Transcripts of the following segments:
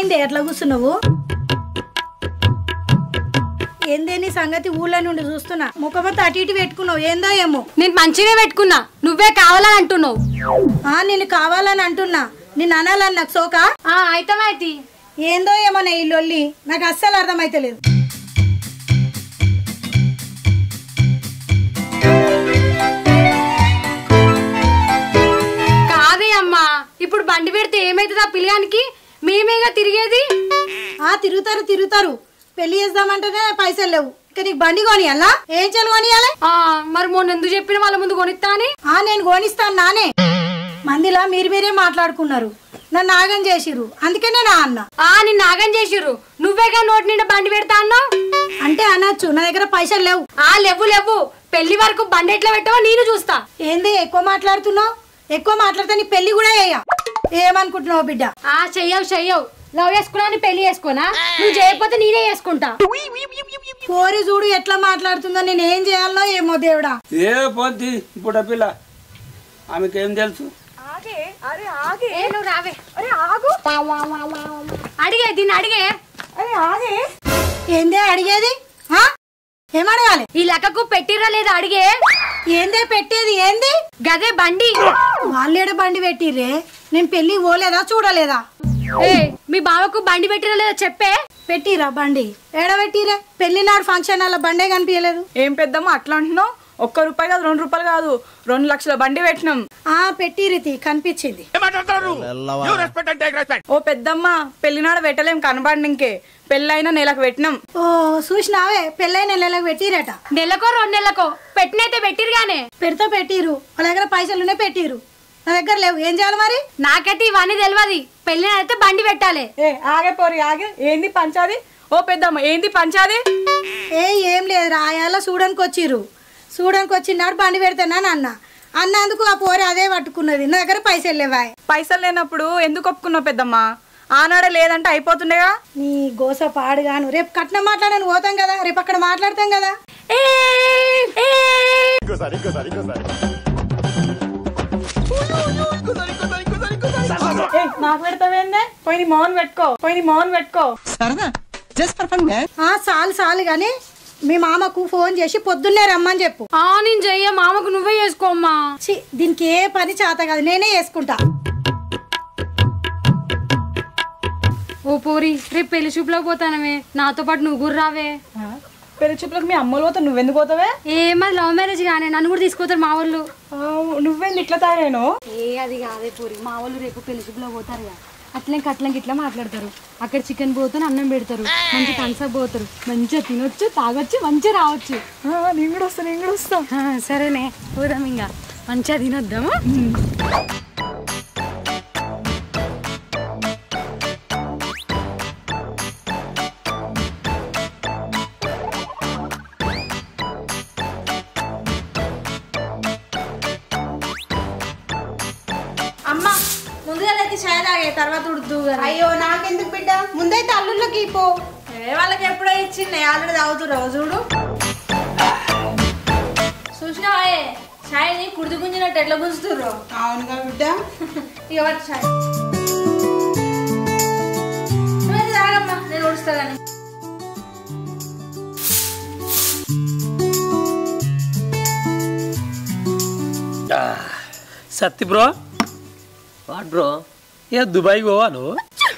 ఏమైంది ఎట్లా కూర్చున్నావు? ఏందే నీ సంగతి? ఊళ్ళో నుండి చూస్తున్నా ముఖమంతా అటు ఇటు పెట్టుకున్నావు, ఏందో ఏమో. నేను మంచిగా పెట్టుకున్నా, నువ్వే కావాలని అంటున్నావు. నేను కావాలని అంటున్నా, నిన్ను అనాలని నాకు సోకా? అయితే ఏందో ఏమో నా ఈ లొల్లి, నాకు అస్సలు అర్థమైతలేదు. కాదే అమ్మా, ఇప్పుడు బండి పెడితే ఏమైతుందా పిల్లగానికి? మేమేగా తిరిగేది. తిరుగుతారు. పెళ్లి చేద్దామంటేనే పైసలు లేవు, ఇక నీకు బండి కొనియాలా? ఏం చెల్లి కొనియాలి? మరి మొన్న ఎందుకు చెప్పిన వాళ్ళ ముందు కొనిస్తా అని? నేను కొనిస్తాను నానే. మందిలా మీరే మాట్లాడుకున్నారు, నన్ను ఆగం చేసిర్రు, అందుకనే నా అన్న. నిన్ను ఆగం చేసిర్రు, నువ్వేగా నోటి నిండా బండి పెడతా అన్నావు. అంటే అనొచ్చు, నా దగ్గర పైసలు లేవు. లేవు పెళ్లి వరకు బండి ఎట్లా పెట్టావో నేను చూస్తా. ఏంది ఎక్కువ మాట్లాడుతున్నావు? ఎక్కువ మాట్లాడితే నీ పెళ్లి కూడా ఏమనుకుంటున్నావు బిడ్డ? చెయ్యవు లవ్ చేసుకున్నా పెళ్లి చేసుకోనా? నువ్వు చేయకపోతే నేనే చేసుకుంటా. కోరి చూడు ఎట్లా మాట్లాడుతుందో, నేను ఏం చేయాలనో ఏమో దేవుడా. ఏ పోద్ది ఇప్పుడు పిల్ల, ఆమెకేం తెలుసు? అడిగే దీన్ని అడిగే. ఏందే అడిగేది? ఏమడగాలి? ఈ లెక్కకు పెట్టిరా లేదా అడిగే. ఏందే పెట్టేది? ఏంది గదే బండి. వాళ్ళేడ బండి పెట్టిర్రే? నేను పెళ్లి పోలేదా చూడలేదా? మీ బావకు బండి పెట్టిరా లేదా చెప్పే. పెట్టిరా బండి? ఏడ పెట్టిరే? పెళ్లి నాడు ఫంక్షన్ అలా బండే కనిపించలేదు. ఏం పెద్దమ్మా అట్లా అంటున్నావు? ₹1 కాదు, ₹2 కాదు, 2 లక్షల బండి పెట్టినాం. పెట్టిరితి కనిపించింది. ఓ పెద్దమ్మ, పెళ్లినాడు పెట్టలేం కనబడికే, పెళ్ళైనా నెలకు పెట్టినాం. చూసినావే, పెళ్ళైన నెలకు పెట్టిరట. నెలకో 2 నెలకో పెట్టినైతే పెట్టిరుగానే. పెట్టిరు, వాళ్ళ దగ్గర పైసలునే పెట్టిరు, నా దగ్గర లేవు. ఏం చేయాలి మరి? నాకైతే ఇవన్నీ తెలియదు. పెళ్ళినైతే బండి పెట్టాలి. ఆగే పోరి ఆగే. ఏంది పంచాది? ఓ పెద్దమ్మ ఏంది పంచాది? ఏం లేదు, రాయాల చూడడానికి వచ్చిర్రు. చూడడానికి వచ్చినాడు బండి పెడతానని అన్నందుకు ఆ పోరి అదే పట్టుకున్నది. నా దగ్గర పైసలు లేవా? పైసలు లేనప్పుడు ఎందుకు ఒప్పుకున్నావు పెద్దమ్మ? ఆనాడే లేదంటే అయిపోతుండేగా. నీ గోస పాడుగాను. రేపు కట్నం మాట్లాడని పోతాం కదా, రేపు అక్కడ మాట్లాడతాం కదా. నాకు పెడతావేందే? పోయి మౌన్ పెట్టుకో. చాలు గాని మీ మామకు ఫోన్ చేసి పొద్దున్నే రమ్మని చెప్పు. నేను చెయ్య, మామకు నువ్వే చేసుకోమ్మా. దీనికి ఏ పని చేత కాదు, నేనే చేసుకుంటా. ఓ పోరి, రేపు పెళ్లి చూపులోకి పోతానమే, నాతో పాటు నువ్వు కూడా రావే. పెళ్లి చూపులకు మీ అమ్మలు పోతా, నువ్వెందుకు పోతావే? మాది లవ్ మ్యారేజ్ గానే, నన్ను కూడా తీసుకుపోతారు మా వాళ్ళు. నువ్వేంది ఇట్లా తయారేను? అది కాదే పోరి, మా వాళ్ళు రేపు పెళ్లి చూపులో పోతారు కదా, అట్లం ఇట్లా మాట్లాడతారు. అక్కడ చికెన్ పోతాను, అన్నం పెడతారు, మంచి థమ్స్అప్ పోతారు, మంచిగా తినొచ్చు, తాగొచ్చు, మంచిగా రావచ్చు. నేను కూడా వస్తా. సరేనే పోదాం, ఇంకా మంచిగా తినొద్దామా? అమ్మా ముందుగా చాయ్ తాగే, తర్వాత ఉడుతూ. అయ్యో నాకెందుకు బిడ్డ, ముందైతే అల్లుళ్ళకి పో. వాళ్ళకి ఎప్పుడో ఇచ్చింది, ఆల్రెడీ తాగుతుర్రు చూడు. చూసినావా చాయ్ని కుడిది గుంజినట్టు ఎట్లా గుంజుతుర్రు? అవునుగా బిడ్డ. ఇక వాటి చాయ్ తాగమ్మా, నేను ఉడుస్తా కానీ. Satti bro. What bro? Dubai పోవా నువ్వు?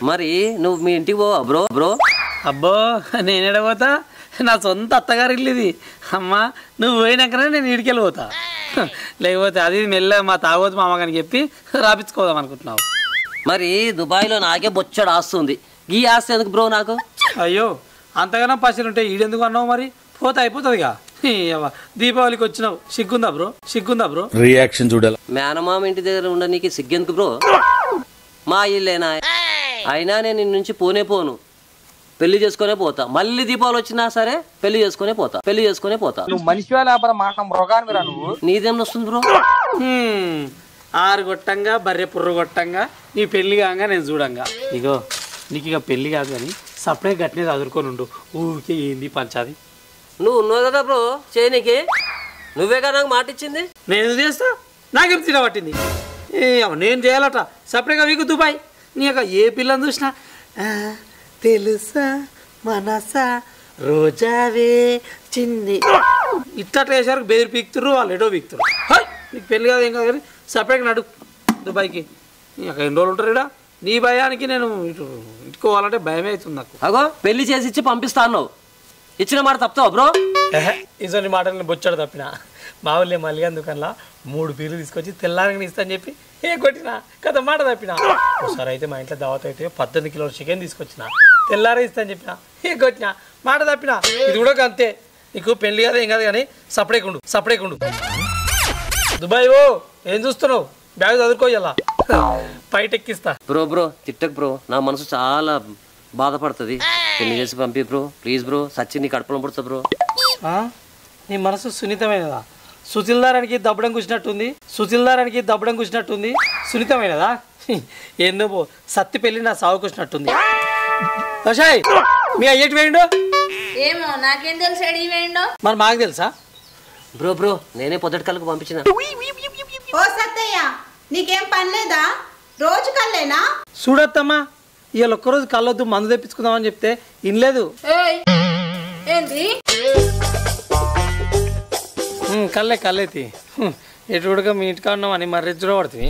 మరి నువ్వు మీ ఇంటికి పోవా బ్రో? అబ్బో, నేనేడ పోతా? నా సొంత అత్తగారి ఇల్లు ఇది. అమ్మా నువ్వు పోయినాకనే నేను ఇంటికి వెళ్ళిపోతా. లేకపోతే అది మెల్ల మా తాగోతు మామగాని చెప్పి రాపించుకోదాం అనుకుంటున్నావు. మరి దుబాయ్లో నాకే బొచ్చడు ఆస్తుంది, ఈ ఆస్తి ఎందుకు బ్రో నాకు? అయ్యో అంతగానో పైసలు ఉంటే ఈడెందుకు అన్నావు? మరి పోతే అయిపోతుందిగా. దీపావళికి వచ్చినావు, సిగ్గుందా బ్రో? రియాక్షన్ చూడాలి. మేనమామ ఇంటి దగ్గర ఉండ నీకు సిగ్గెందుకు బ్రో? మా ఇల్లేనా? అయినా నేను నిన్ను నుంచి పోను, పెళ్లి చేసుకునే పోతా. మళ్ళీ దీపావళి వచ్చినా సరే పెళ్లి చేసుకునే పోతా. నువ్వు మనిషి లేకపోతే మాట మృగానివిరా నువ్వు. నీదేం వస్తుంది బ్రో? 6 గొట్టంగా బర్రె పుర్రు గొట్టంగా నీ పెళ్లి కాగా నేను చూడంగా. ఇగో నీకు ఇక పెళ్లి కాదు కానీ సపరేట్ గట్టినే చదువుకొని ఉండు. ఊరికే ఏంది పంచాది? నువ్వు ఉన్నావు కదా బ్రో చేయనీకి, నువ్వేగా నాకు మాట ఇచ్చింది. నేను చేస్తా, నాకేం తినబట్టింది? నేను చేయాలట సపరేట్గా వీకు దుబాయ్. నీ యొక్క ఏ పిల్లని చూసినా తెలుసా మనసా రోజావే చిన్ని ఇట్లా వేసారు బెదిరి పీక్తురు వాళ్ళు ఎటో పీక్తురు నీకు పెళ్ళి కాదు ఏం కాదు కానీ సపరేట్గా నడు దుబాయ్కి అక్కడ ఎన్ని రోజులు ఉంటారు ఇక్కడ నీ భయానికి నేను ఇటు ఇట్టుకోవాలంటే భయమే అవుతుంది నాకు. అగో పెళ్లి చేసి ఇచ్చి పంపిస్తా అన్నావు, ఇచ్చిన మాట తప్పుతావు బ్రో? ఇసోని మాటలు బొచ్చాడు తప్పిన మా ఊళ్ళే మల్లిగా దుకాణంలో 3 పీర్లు తీసుకొచ్చి తెల్లారని ఇస్తా అని చెప్పి కొట్టిన కదా మాట తప్పిన. ఒకసారి అయితే మా ఇంట్లో దావత్ అయితే 18 కిలోల చికెన్ తీసుకొచ్చిన తెల్లారే ఇస్తా అని చెప్పిన కొట్టిన మాట తప్పిన. ఇది కూడా అంతే, నీకు పెళ్లి కాదు ఏం కాదు కానీ సపరేకుండు దుబాయ్ ఓ ఏం చూస్తున్నావు బ్యాగ్ చదువుకోవాలా బయట ఎక్కిస్తా. బ్రో తిట్టకు బ్రో, నా మనసు చాలా బాధపడుతుంది. పెళ్లి చేసి పంపి బ్రో ప్లీజ్ బ్రో, సచ్చి నీ కడుపులో పడుతా బ్రో. నీ మనసు సున్నితమైనదా? సుశీల్దారానికి దబ్బడం కూర్చున్నట్టుంది సున్నితమైనదా? ఎన్నో సత్తి పెళ్ళి నా సాగు కూర్చున్నట్టుంది. అషాయ్ మీ అయ్యేటి వేయండు ఏమో నాకేం తెలుసు ఎడికి వేయండో మరి మాకు తెలుసా? బ్రో నేనే పొద్దుటి కళ్ళకు పంపించిన. ఓ సత్తయ్య నీకేం పని లేదా? రోజు కల్లేనా? చూడత్తమ్మా ఇవాళ ఒక్కరోజు కళ్ళొద్దు మందు తెప్పించుకుందామని చెప్తే ఇనలేదు. ఏంది కళ్ళేతి ఎటుడుగా మీ ఇంటికా ఉన్నామని మరి రెజ్జులో పడుతుంది.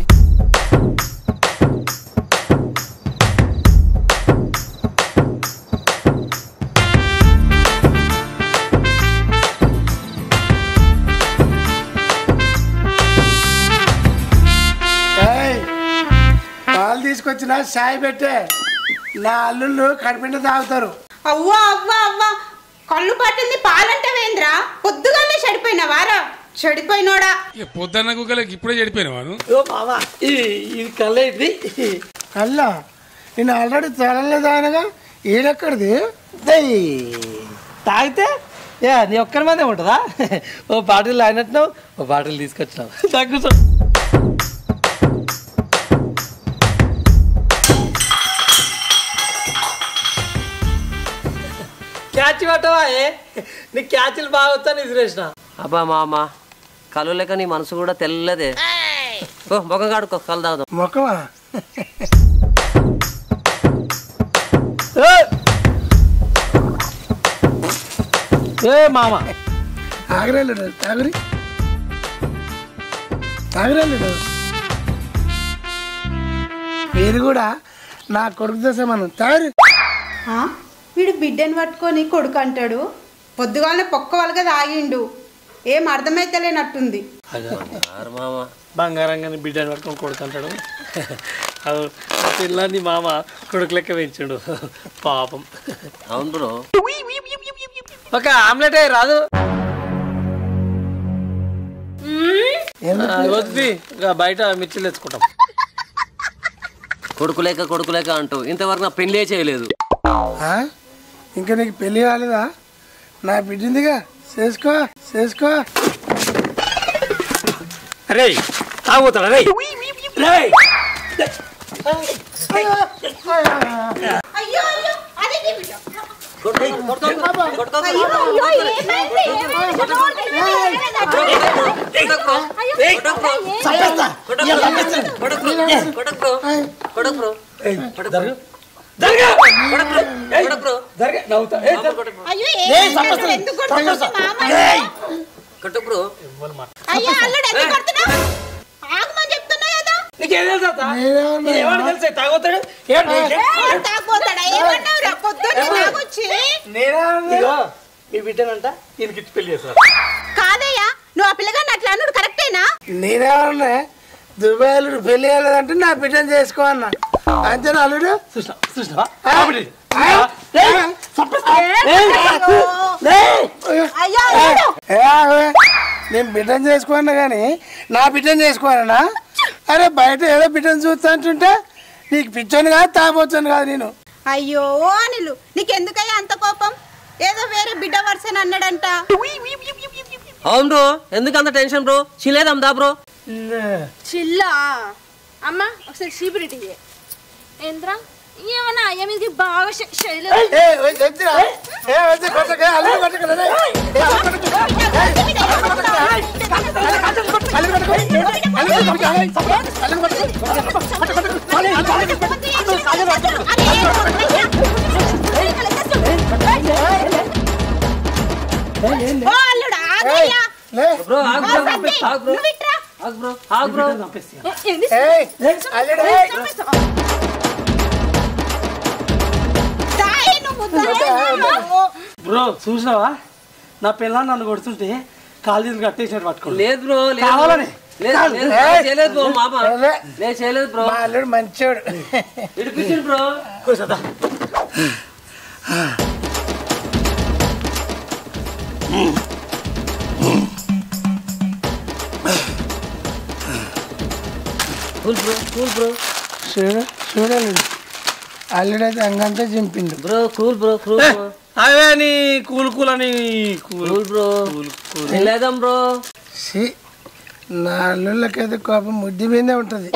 పాలు తీసుకొచ్చిన చాయ్ పెట్టే నా అల్లుళ్ళు కడిపిండి తాగుతారు. అవ్వా అవ్వా అవ్వా కళ్ళు పట్టింది పాలంటే వేంద్రా? పొద్దుగానే చెడిపోయినవారా? చెడిపోయినోడా పొద్దున్న కుక్కలకి ఇప్పుడే చెడిపోయినవాడు. ఇది కళ్ళేది కళ్ళ నేను ఆల్రెడీ తగలలేదు అనగా ఈడెక్కడిది తాగితే నీ ఒక్కరి మందే ఉంటుందా? ఓ బాటిల్ అయినట్టున్నావు, ఓ బాటిల్ తీసుకొచ్చినావు తగ్గుతా. క్యాచ్ పట్టవా? నీ క్యాచ్లు బాగా వస్తా నిద్రేసిన. అబ్బా మామ కళ్ళు లేక నీ మనసు కూడా తెల్లదే. ఓ ముఖం కాడుకో కళ్ళు తాగుదాం. ముఖమా? మామ ఆగరేలేడు తాగరేలేడు మీరు కూడా నా కొడుకు చేసే మనం తాగరు. వీడు బిడ్డని పట్టుకొని కొడుకు అంటాడు. పొద్దుగానే పొక్క వాళ్ళగా తాగిండు. ఏం అర్థమైతలేనట్టుంది. బంగారంగానే బిడ్డని పట్టుకొని కొడుకు అంటాడు. పిల్లాన్ని మామ కొడుకు లెక్క పెంచాడు పాపం. అవును బ్రో, ఒక ఆమ్లెట్ అయ్యి రాదు వద్ది బయట మిర్చిలు తెచ్చుకుంటాం. కొడుకు లేక అంటూ ఇంతవరకు నా పెళ్ళే చేయలేదు. ఇంకా నీకు పెళ్ళి కాలేదా? నా బిడ్డిందిగా చేసుకో. అరే తాగుతాడా? రే అయ్యో అదే బిడ్డ. మీ బిడ్డనంట ఈయనకి పెళ్లి చేస్తారు. కాదయ్యా నువ్వు ఆ పిల్లగాన్ని అట్లా అన్నాడు కరెక్టేనా? నేనేమన్నా దుబాయ్ అల్లుడు పెళ్లి కాలేదంటే నా బిడ్డను చేసుకో అన్నా. అంతేనా అల్లుడు? నేను బిడ్డను చేసుకోన్నా కానీ నా బిడ్డను చేసుకోవాలన్నా? అరే బయట ఏదో బిడ్డను చూస్తా అంటుంటే నీకు పిచ్చోని కాదు తాగొచ్చాను కాదు నేను. అయ్యో అనిలు నీకెందుకయ్యా అంత కోపం? ఏదో వేరే బిడ్డ వరుసని అన్నాడంట. అవును బ్రో, ఎందుకు అంత టెన్షన్ బ్రో? చిల్లేదమ్దా బ్రో? చిల్లా అమ్మా ఒకసారి చీపురిటి ఏంద్రా ఏమన్నా అయ్య మీదకి బాగా శైలి అల్లు ఓ అల్లుడు ఆగయ్యా. లే బ్రో ఆగు బ్రో ఆగు బ్రో నువ్వు ఇట్రా. ఆగు బ్రో ఆగు బ్రో ఏంది? ఏయ్ అల్లుడు ఏయ్. దాయి నువ్వు దాయి. బ్రో చూసినావా నా పిల్లని నన్ను కొడుతుంటే కాలు చేతులు కట్టేసినట్టు పట్టుకోండి. లేదు బ్రో లేదు కావాలని చేయలేదు బ్రో మామ లేదు చేయలేదు బ్రో. మా అల్లుడు మంచోడు. ఇడిపించండి బ్రో. కూర్చోదా. కూల్ బ్రో కూల్ బ్రో చూడాలి అల్లుడు అయితే అంగంతా చింపిండు. Bro cool bro cool bro అవే నీ కూల్ కూల్ అని కూల్ బ్రో లేదాం బ్రో. నా అల్లుళ్ళకైతే కోపం ముద్ది మీదే ఉంటుంది.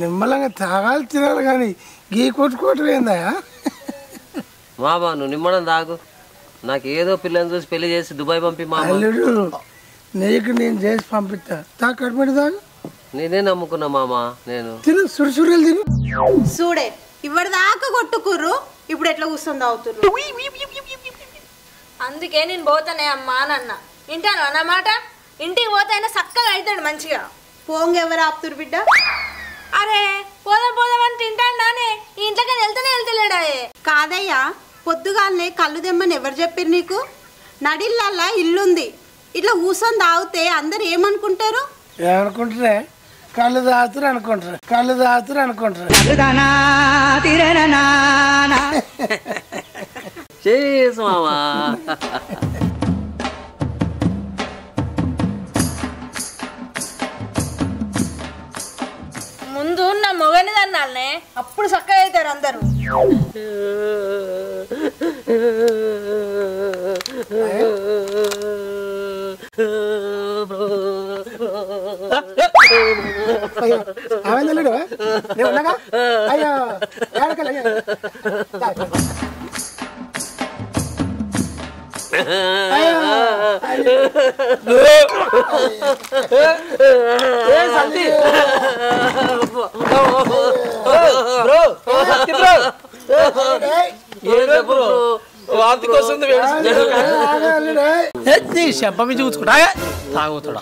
నిమ్మలంగా తాగాలి తినాలి కానీ గీ కొట్టుకోవటం ఏందయా? మామా నువ్వు నిమ్మడం తాగు. నాకు ఏదో పిల్లని చూసి పెళ్లి చేసి దుబాయ్ పంపి మామ. అల్లుడు నీకు నేను చేసి పంపిస్తా. తా కడుపుడి తాగు. నేనే నమ్ముకున్నా మామా. నేను తిను సురుసురులు తిను. చూడే ఇవ్వడి దాకా కొట్టుకుర్రు, ఇప్పుడు ఎట్లా కూర్చొని తాగుతుర్రు. అందుకే నేను పోతానే అమ్మా అన్న. వింటాను అన్నమాట. ఇంటికి పోతే అయినా చక్కగా అవుతాడు మంచిగా. పోంగ ఎవరు ఆపుతురు బిడ్డ? అరే పోదాం పోదాం అని తింటాను నానే. ఈ ఇంట్లోకి వెళ్తలేడా? కాదయ్యా, పొద్దుగాలనే కళ్ళు తెమ్మని ఎవరు చెప్పారు నీకు? నడిల్లల్లా ఇల్లుంది, ఇట్లా కూర్చొని తాగితే అందరు ఏమనుకుంటారు? ఏమనుకుంటారే? కళ్ళు తాగుతారు అనుకుంటారు, కళ్ళు తాగుతారు అనుకుంటారు. చేసు మామా. ముందు నా మొగని దన్నాలనే, అప్పుడు చక్కగా అవుతారు అందరూ. అయ్యో వాంతికి వస్తుంది చెంప మీద చూసుకుంటా తాగుతాడా?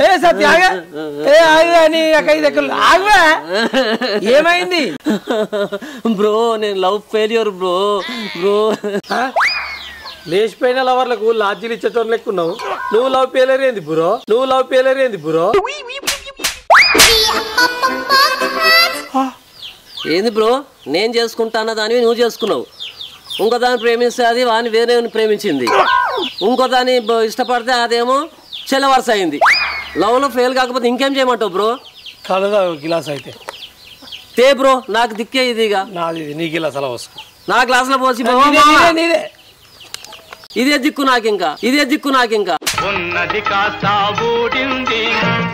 ఏ సత్య ఆగా ఏమైంది బ్రో? నేను లవ్ ఫెయిల్యూర్ బ్రో. బ్రో లేచిపోయిన లవర్లకు లాడ్జీలు ఇచ్చేటోళ్ళు లెక్కున్నావు. నువ్వు లవ్ ఫెయిల్యూర్ ఏంది బ్రో? నువ్వు లవ్ ఫెయిల్యూర్ ఏంది బ్రో? ఏంది బ్రో? నేను చేసుకుంటానా దానివి నువ్వు చేసుకున్నావు. ఇంకో దాన్ని ప్రేమిస్తే అది వాని వేరే ప్రేమించింది. ఇంకో దాన్ని ఇష్టపడితే అదేమో చెల్లవరస అయింది. లవ్లో ఫెయిల్ కాకపోతే ఇంకేం చేయమంటావు బ్రో? కలదా గిలాస్ అయితే తే బ్రో, నాకు దిక్కే ఇదిగా. నాది నీ గిలాస్ అలా వస్తుంది. నా గ్లాసులో పోసి నీదే ఇదే దిక్కు నాకింకా, ఇదే దిక్కు నాకింకా. ఉన్నది కాస్త ఊడింది,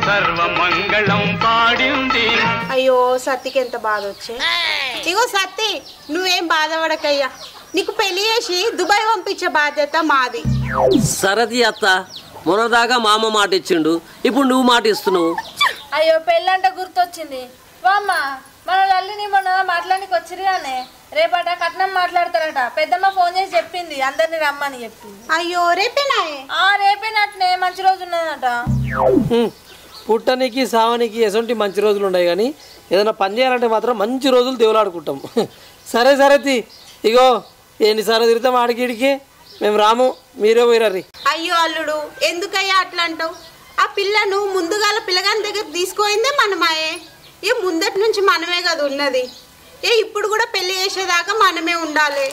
సర్వమంగళం పాడింది. అయ్యో సత్తికి ఎంత బాధ వచ్చే. ఇగో సత్తి, నువ్వేం బాధపడకయ్యా, నీకు పెళ్లి చేసి దుబాయ్ పంపించే బాధ్యత మాది. సరది అత్త, మొన్నదాకా మా అమ్మ మాట ఇచ్చిండు, ఇప్పుడు నువ్వు మాట ఇస్తున్నావు. అయ్యో పెళ్ళంటే గుర్తొచ్చింది. వామ్మ మన లల్లిని మొన్న మాట్లాడానికి వచ్చిరిగానే రేపట కట్నం మాట్లాడతారట. పెద్దమ్మ ఫోన్ చేసి చెప్పింది అందరిని రమ్మని చెప్పింది. అయ్యో రేపేనాయే? రేపేనట్నే, మంచి రోజు ఉన్నదట. పుట్టనికి సావనికి ఎసొంటి మంచి రోజులు ఉన్నాయి, కానీ ఏదైనా పని చేయాలంటే మాత్రం మంచి రోజులు దేవులాడుకుంటాం. సరే సరే ఇగో ఎన్నిసార్లు తిరుగుతాం ఆడికిడికి, మేము రాము, మీరే పోయిర్రి. అయ్యో అల్లుడు, ఎందుకయ్యా అట్లా అంటావు? ఆ పిల్లను ముందుగాల పిల్లగాని దగ్గర తీసుకోయిందే మనమాయే. ఏ ముందటి నుంచి మనమే కదా ఉన్నది. ఏ ఇప్పుడు కూడా పెళ్లి చేసేదాకా మనమే ఉండాలి,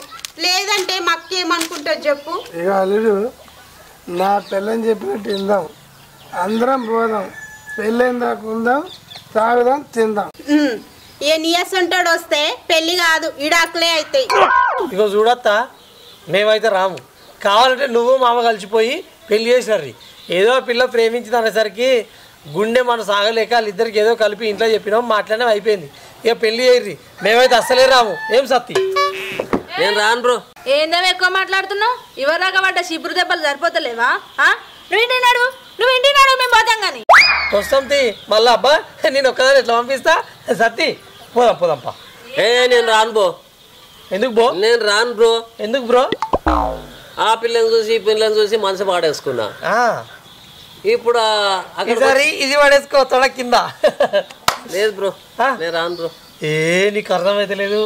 లేదంటే మక్కేమనుకుంటారు చెప్పు. ఇక అల్లుడు, నా పిల్లని చెప్పినట్టు విందాం, అందరం పోదాం, పెళ్ళైన దాకా ఉందాం, తాగుదాం, తిందాం. ఏ నియస్ ఉంటాడు వస్తే పెళ్లి కాదు, ఇడాకులే అవుతాయి. ఇగో చూడత్తా, మేమైతే రాము. కావాలంటే నువ్వు మామ కలిసిపోయి పెళ్లి చేసినారు. ఏదో పిల్ల ప్రేమించింది అనేసరికి గుండె మన సాగలేక వాళ్ళిద్దరికి ఏదో కలిపి ఇంట్లో చెప్పినాం, మాట్లాడడం అయిపోయింది. ఇక పెళ్లి చేయర్రి, మేమైతే అస్సలే రాము. ఏం సత్తి? నేను రాను బ్రో. ఏందేమో ఎక్కువ మాట్లాడుతున్నావు? ఇవరాక పడ్డ శిబురు దెబ్బలు సరిపోతలేవా? నువ్వు ఇంటి నాడు, మేము పోతాం కానీ. వస్తాం తీ మళ్ళా. అబ్బా నేను ఒక్కదాన్ని ఎట్లా పంపిస్తా? సత్తి పోదాంపా. నేను రాను బో. ఎందుకు బ్రో? నేను రాను బ్రో. ఎందుకు బ్రో? ఆ పిల్లని చూసి ఈ పిల్లని చూసి మనసు పాడేసుకున్నా. ఇప్పుడు ఇది పడేసుకో తొడ కింద. లేదు బ్రో, నేను రాను బ్రో. నీకు అర్థమైతే లేదు.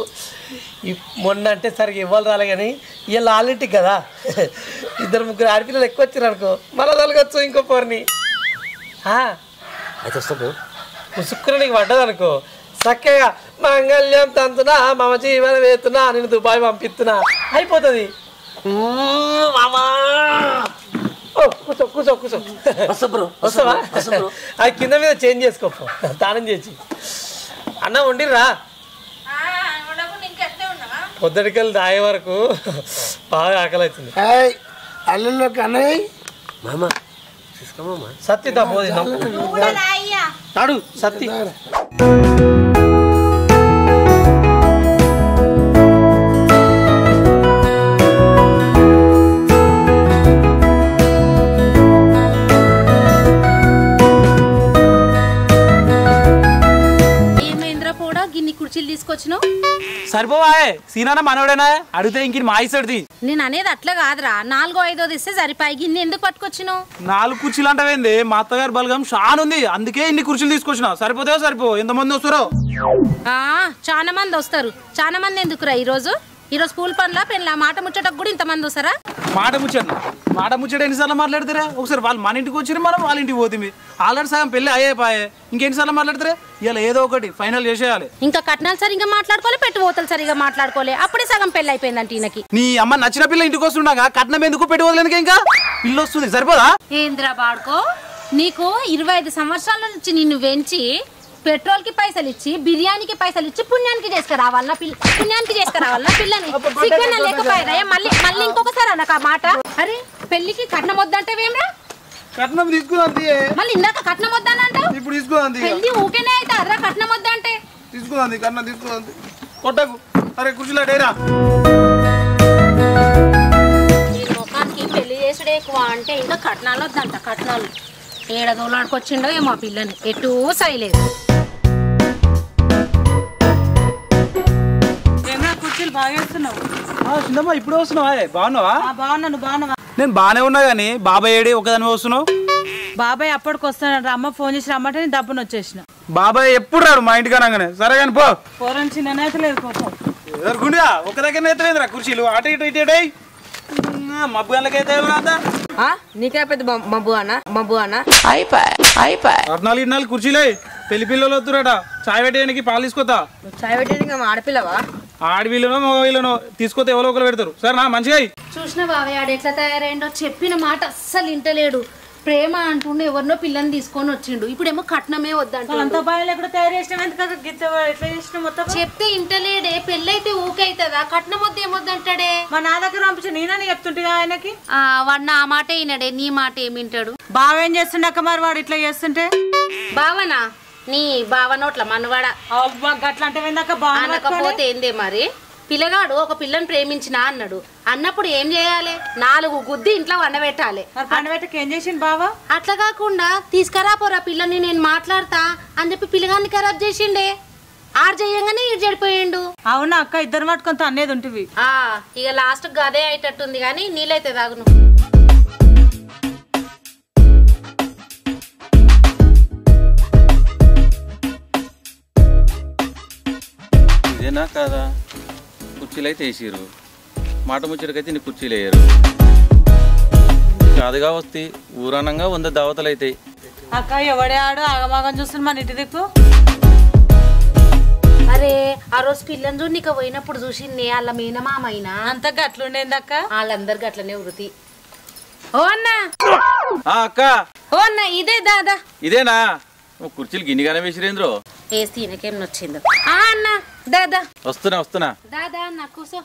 మొన్న అంటే సరిగ్గా ఇవ్వాలి రాలే కానీ ఇవాళ ఆలింటికి కదా, 2-3 ఆడపిల్లలు ఎక్కువ వచ్చారు అనుకో, మళ్ళీ తొలగచ్చు ఇంకో పోర్ని. అయితే వస్తా బ్రో. ముసుక్కున నీకు పడ్డది అనుకో, చక్కగా మంగళ్యం తంతున్నా మమ జీవన వేస్తున్నా నేను దుబాయ్ పంపిస్తున్నా అయిపోతుంది. కూర్చో కూర్చో కూర్చో. వస్తావా? అది కింద మీద చేంజ్ చేసుకోపో, తానం చేసి. అన్న వండిరా, పొద్దుటికెళ్ళి దాగే వరకు బాగా ఆకలి అవుతుంది. అల్లుల్లో కన్నయ్య మామ తీసుకోమా. సత్తి తాడు సత్తి. తీసుకొచ్చినావు సరిపోవాయే. సీనా మనోడేనా అడిగితే ఇంక మా ఇస్తాడుది. నేను అనేది అట్లా కాదురా, 4-5 ఇస్తే సరిపోయి. గిన్నె ఎందుకు పట్టుకొచ్చినావు? 4 కుర్చీలు అంటావేంది? మా అత్తగారు బలగం షాన్ ఉంది, అందుకే ఇన్ని కుర్చీలు తీసుకొచ్చినా. సరిపోతావో సరిపో. ఎంతమంది వస్తారో? చాలా మంది వస్తారు. చాలా మంది ఎందుకురా? ఈరోజు స్కూల్ పనుల పెళ్ళ మాట ముచ్చటకు కూడా ఇంతమంది వస్తారా? మాట ముచ్చట ఎన్నిసార్లు మాట్లాడతారా? ఒకసారి వాళ్ళు మన ఇంటికి వచ్చి మనం వాళ్ళ ఇంటికి పోతుంది. ఆల్రెడీ సగం పెళ్ళి అయ్యేపాయే, ఇంకెన్నిసార్లు మాట్లాడతారా? ఇలా ఏదో ఒకటి ఫైనల్ చేసేయాలి. ఇంకా కట్నాలు సరిగ్గా మాట్లాడుకోలే, పెట్టుబోతలు సరిగ్గా మాట్లాడుకోలే, అప్పుడే సగం పెళ్ళి అయిపోయిందంటే ఈయనకి. నీ అమ్మ నచ్చిన పిల్ల ఇంటికి వస్తుండగా కట్నం ఎందుకు పెట్టుకోలేనికి? ఇంకా పిల్ల వస్తుంది, సరిపోదా? ఏంద్రా బాడుకో, నీకు 25 సంవత్సరాల నుంచి నిన్ను వెంచి పెట్రోల్ కి పైసలు ఇచ్చి, బిర్యానీకి పైసలు ఇచ్చి, పుణ్యానికి చేసుకురావాలన్నా పిల్లని సిగ్గున లేకపోయినా మళ్ళీ ఇంకొకసారి నాకు ఆ మాట. అరే పెళ్లికి కట్నం వద్దంటేవేమ్రా? కట్నం తీసుకుంది. మళ్ళీ ఇందాక కట్నం వద్దానంటే ఇప్పుడు తీసుకుంది. పెళ్లి ఊకేనే అయితే అర్రా కట్నం వద్దంటే తీసుకుంది. కట్నం తీసుకుంది. కొట్టకు. అరే కుర్చీలో డేరా. ముఖానికి పెళ్లి చేసుడే ఎక్కువ అంటే ఇంకా కట్నాలు వద్దంట. కట్నాలు ఏడదోలాడుకొచ్చిండో ఏమో పిల్లని, ఎటూ సైలేదు. కుర్చీలు బాగా వేస్తున్నావు. చిన్నమ్మా ఇప్పుడే వస్తున్నావా? బాగున్నావా? బాగున్నాను. నేను బాగానే ఉన్నా గానీ బాబాయ్ ఏడి ఒకదాని వస్తున్నావు? బాబాయ్ అప్పటికి వస్తాడు. అమ్మ ఫోన్ చేసి రమ్మంటే నేను దబ్బుని వచ్చేసిన. బాబాయ్ ఎప్పుడు రాడు మా ఇంటికి అనగానే. సరే కానీ పో. పోరని చిన్ననైతే లేదు కోపం. గుండె ఒక దగ్గర ఎత్తలేదురా కుర్చీలు. అటు ఇటు ఇటు మబ్బు గంటలకైతే నీకే పెద్ద మబ్బు అన్న 14 కుర్చీలే. పెళ్లి పిల్లలు వద్దురట. చాయ్ పెట్టడానికి పాలు తీసుకొస్తా. చాయ్ పెట్టడానికి ఆడపిల్లవా? ఆడపిల్లనో మగపిల్లనో తీసుకొస్తే ఎవరో ఒకరు పెడతారు. సరే నా మంచిగా. చూసిన బాబాయ్ ఆడు ఎట్లా తయారైండో, చెప్పిన మాట అస్సలు ఇంటలేడు. ప్రేమ అంటుండే ఎవరినో పిల్లని తీసుకొని వచ్చిండు. ఇప్పుడేమో కట్నమే వద్దంటే చెప్తే ఇంటలేడే. పెళ్ళైతే ఊకైతుందా? కట్నం వద్ద ఏమొద్దంటాడే. మా నా దగ్గర పంపించి నేనని చెప్తుంటే ఆయనకి వాడు నా మాట వినడే, నీ మాట ఏమింటాడు? బావ ఏం చేస్తుండక మరి వాడు ఇట్లా చేస్తుంటే? బావనా? నీ బావ నోట్ల మనవాడ అట్లా అంటే అనకపోతే ఏందే మరి? పిల్లగాడు ఒక పిల్లని ప్రేమించినా అన్నాడు. అన్నప్పుడు ఏం చేయాలి? 4 గుద్ది ఇంట్లో వండబెట్టాలి. వండబెట్టకి ఏం చేసిండు బావ? అట్లా కాకుండా తీసుకురాపోరా పిల్లని, నేను మాట్లాడతా అని చెప్పి పిల్లగాన్ని ఖరాబ్ చేసిండే. ఆడు చెయ్యంగానే ఇటు చెడిపోయిండు. అవునా అక్క? ఇద్దరు పట్టుకొని అనేది ఉంటుంది. ఇక లాస్ట్ అదే అయ్యేటట్టుంది. కానీ నీళ్ళైతే తాగును. ఇదేనా కాదా? కుర్చీలు అయితే వేసిర్రు, మాట ముచ్చటకైతే నీ కుర్చీలు వేయరు. కాదుగా వస్తే ఊరనంగా 100 దావతలు అవుతాయి. అక్క ఎవడే ఆడు ఆగమాగం చూస్తుంది మన ఇంటి దిక్కు. అరే ఆ రోజు పిల్లని చూడు నీకు పోయినప్పుడు చూసింది వాళ్ళ మీనమామైనా. అంత గట్లుండేది అక్క. వాళ్ళందరు గట్లనే వృత్తి. ఓ అన్నా అక్క. ఓ అన్న ఇదే దాదా. ఇదేనా? కుర్చీలు గిన్నెగానే వేసిరేంద్రో. వేసి ఈయనకేం నచ్చిందో. అన్న దాదా వస్తున్నా. దాదా అన్న కూసో.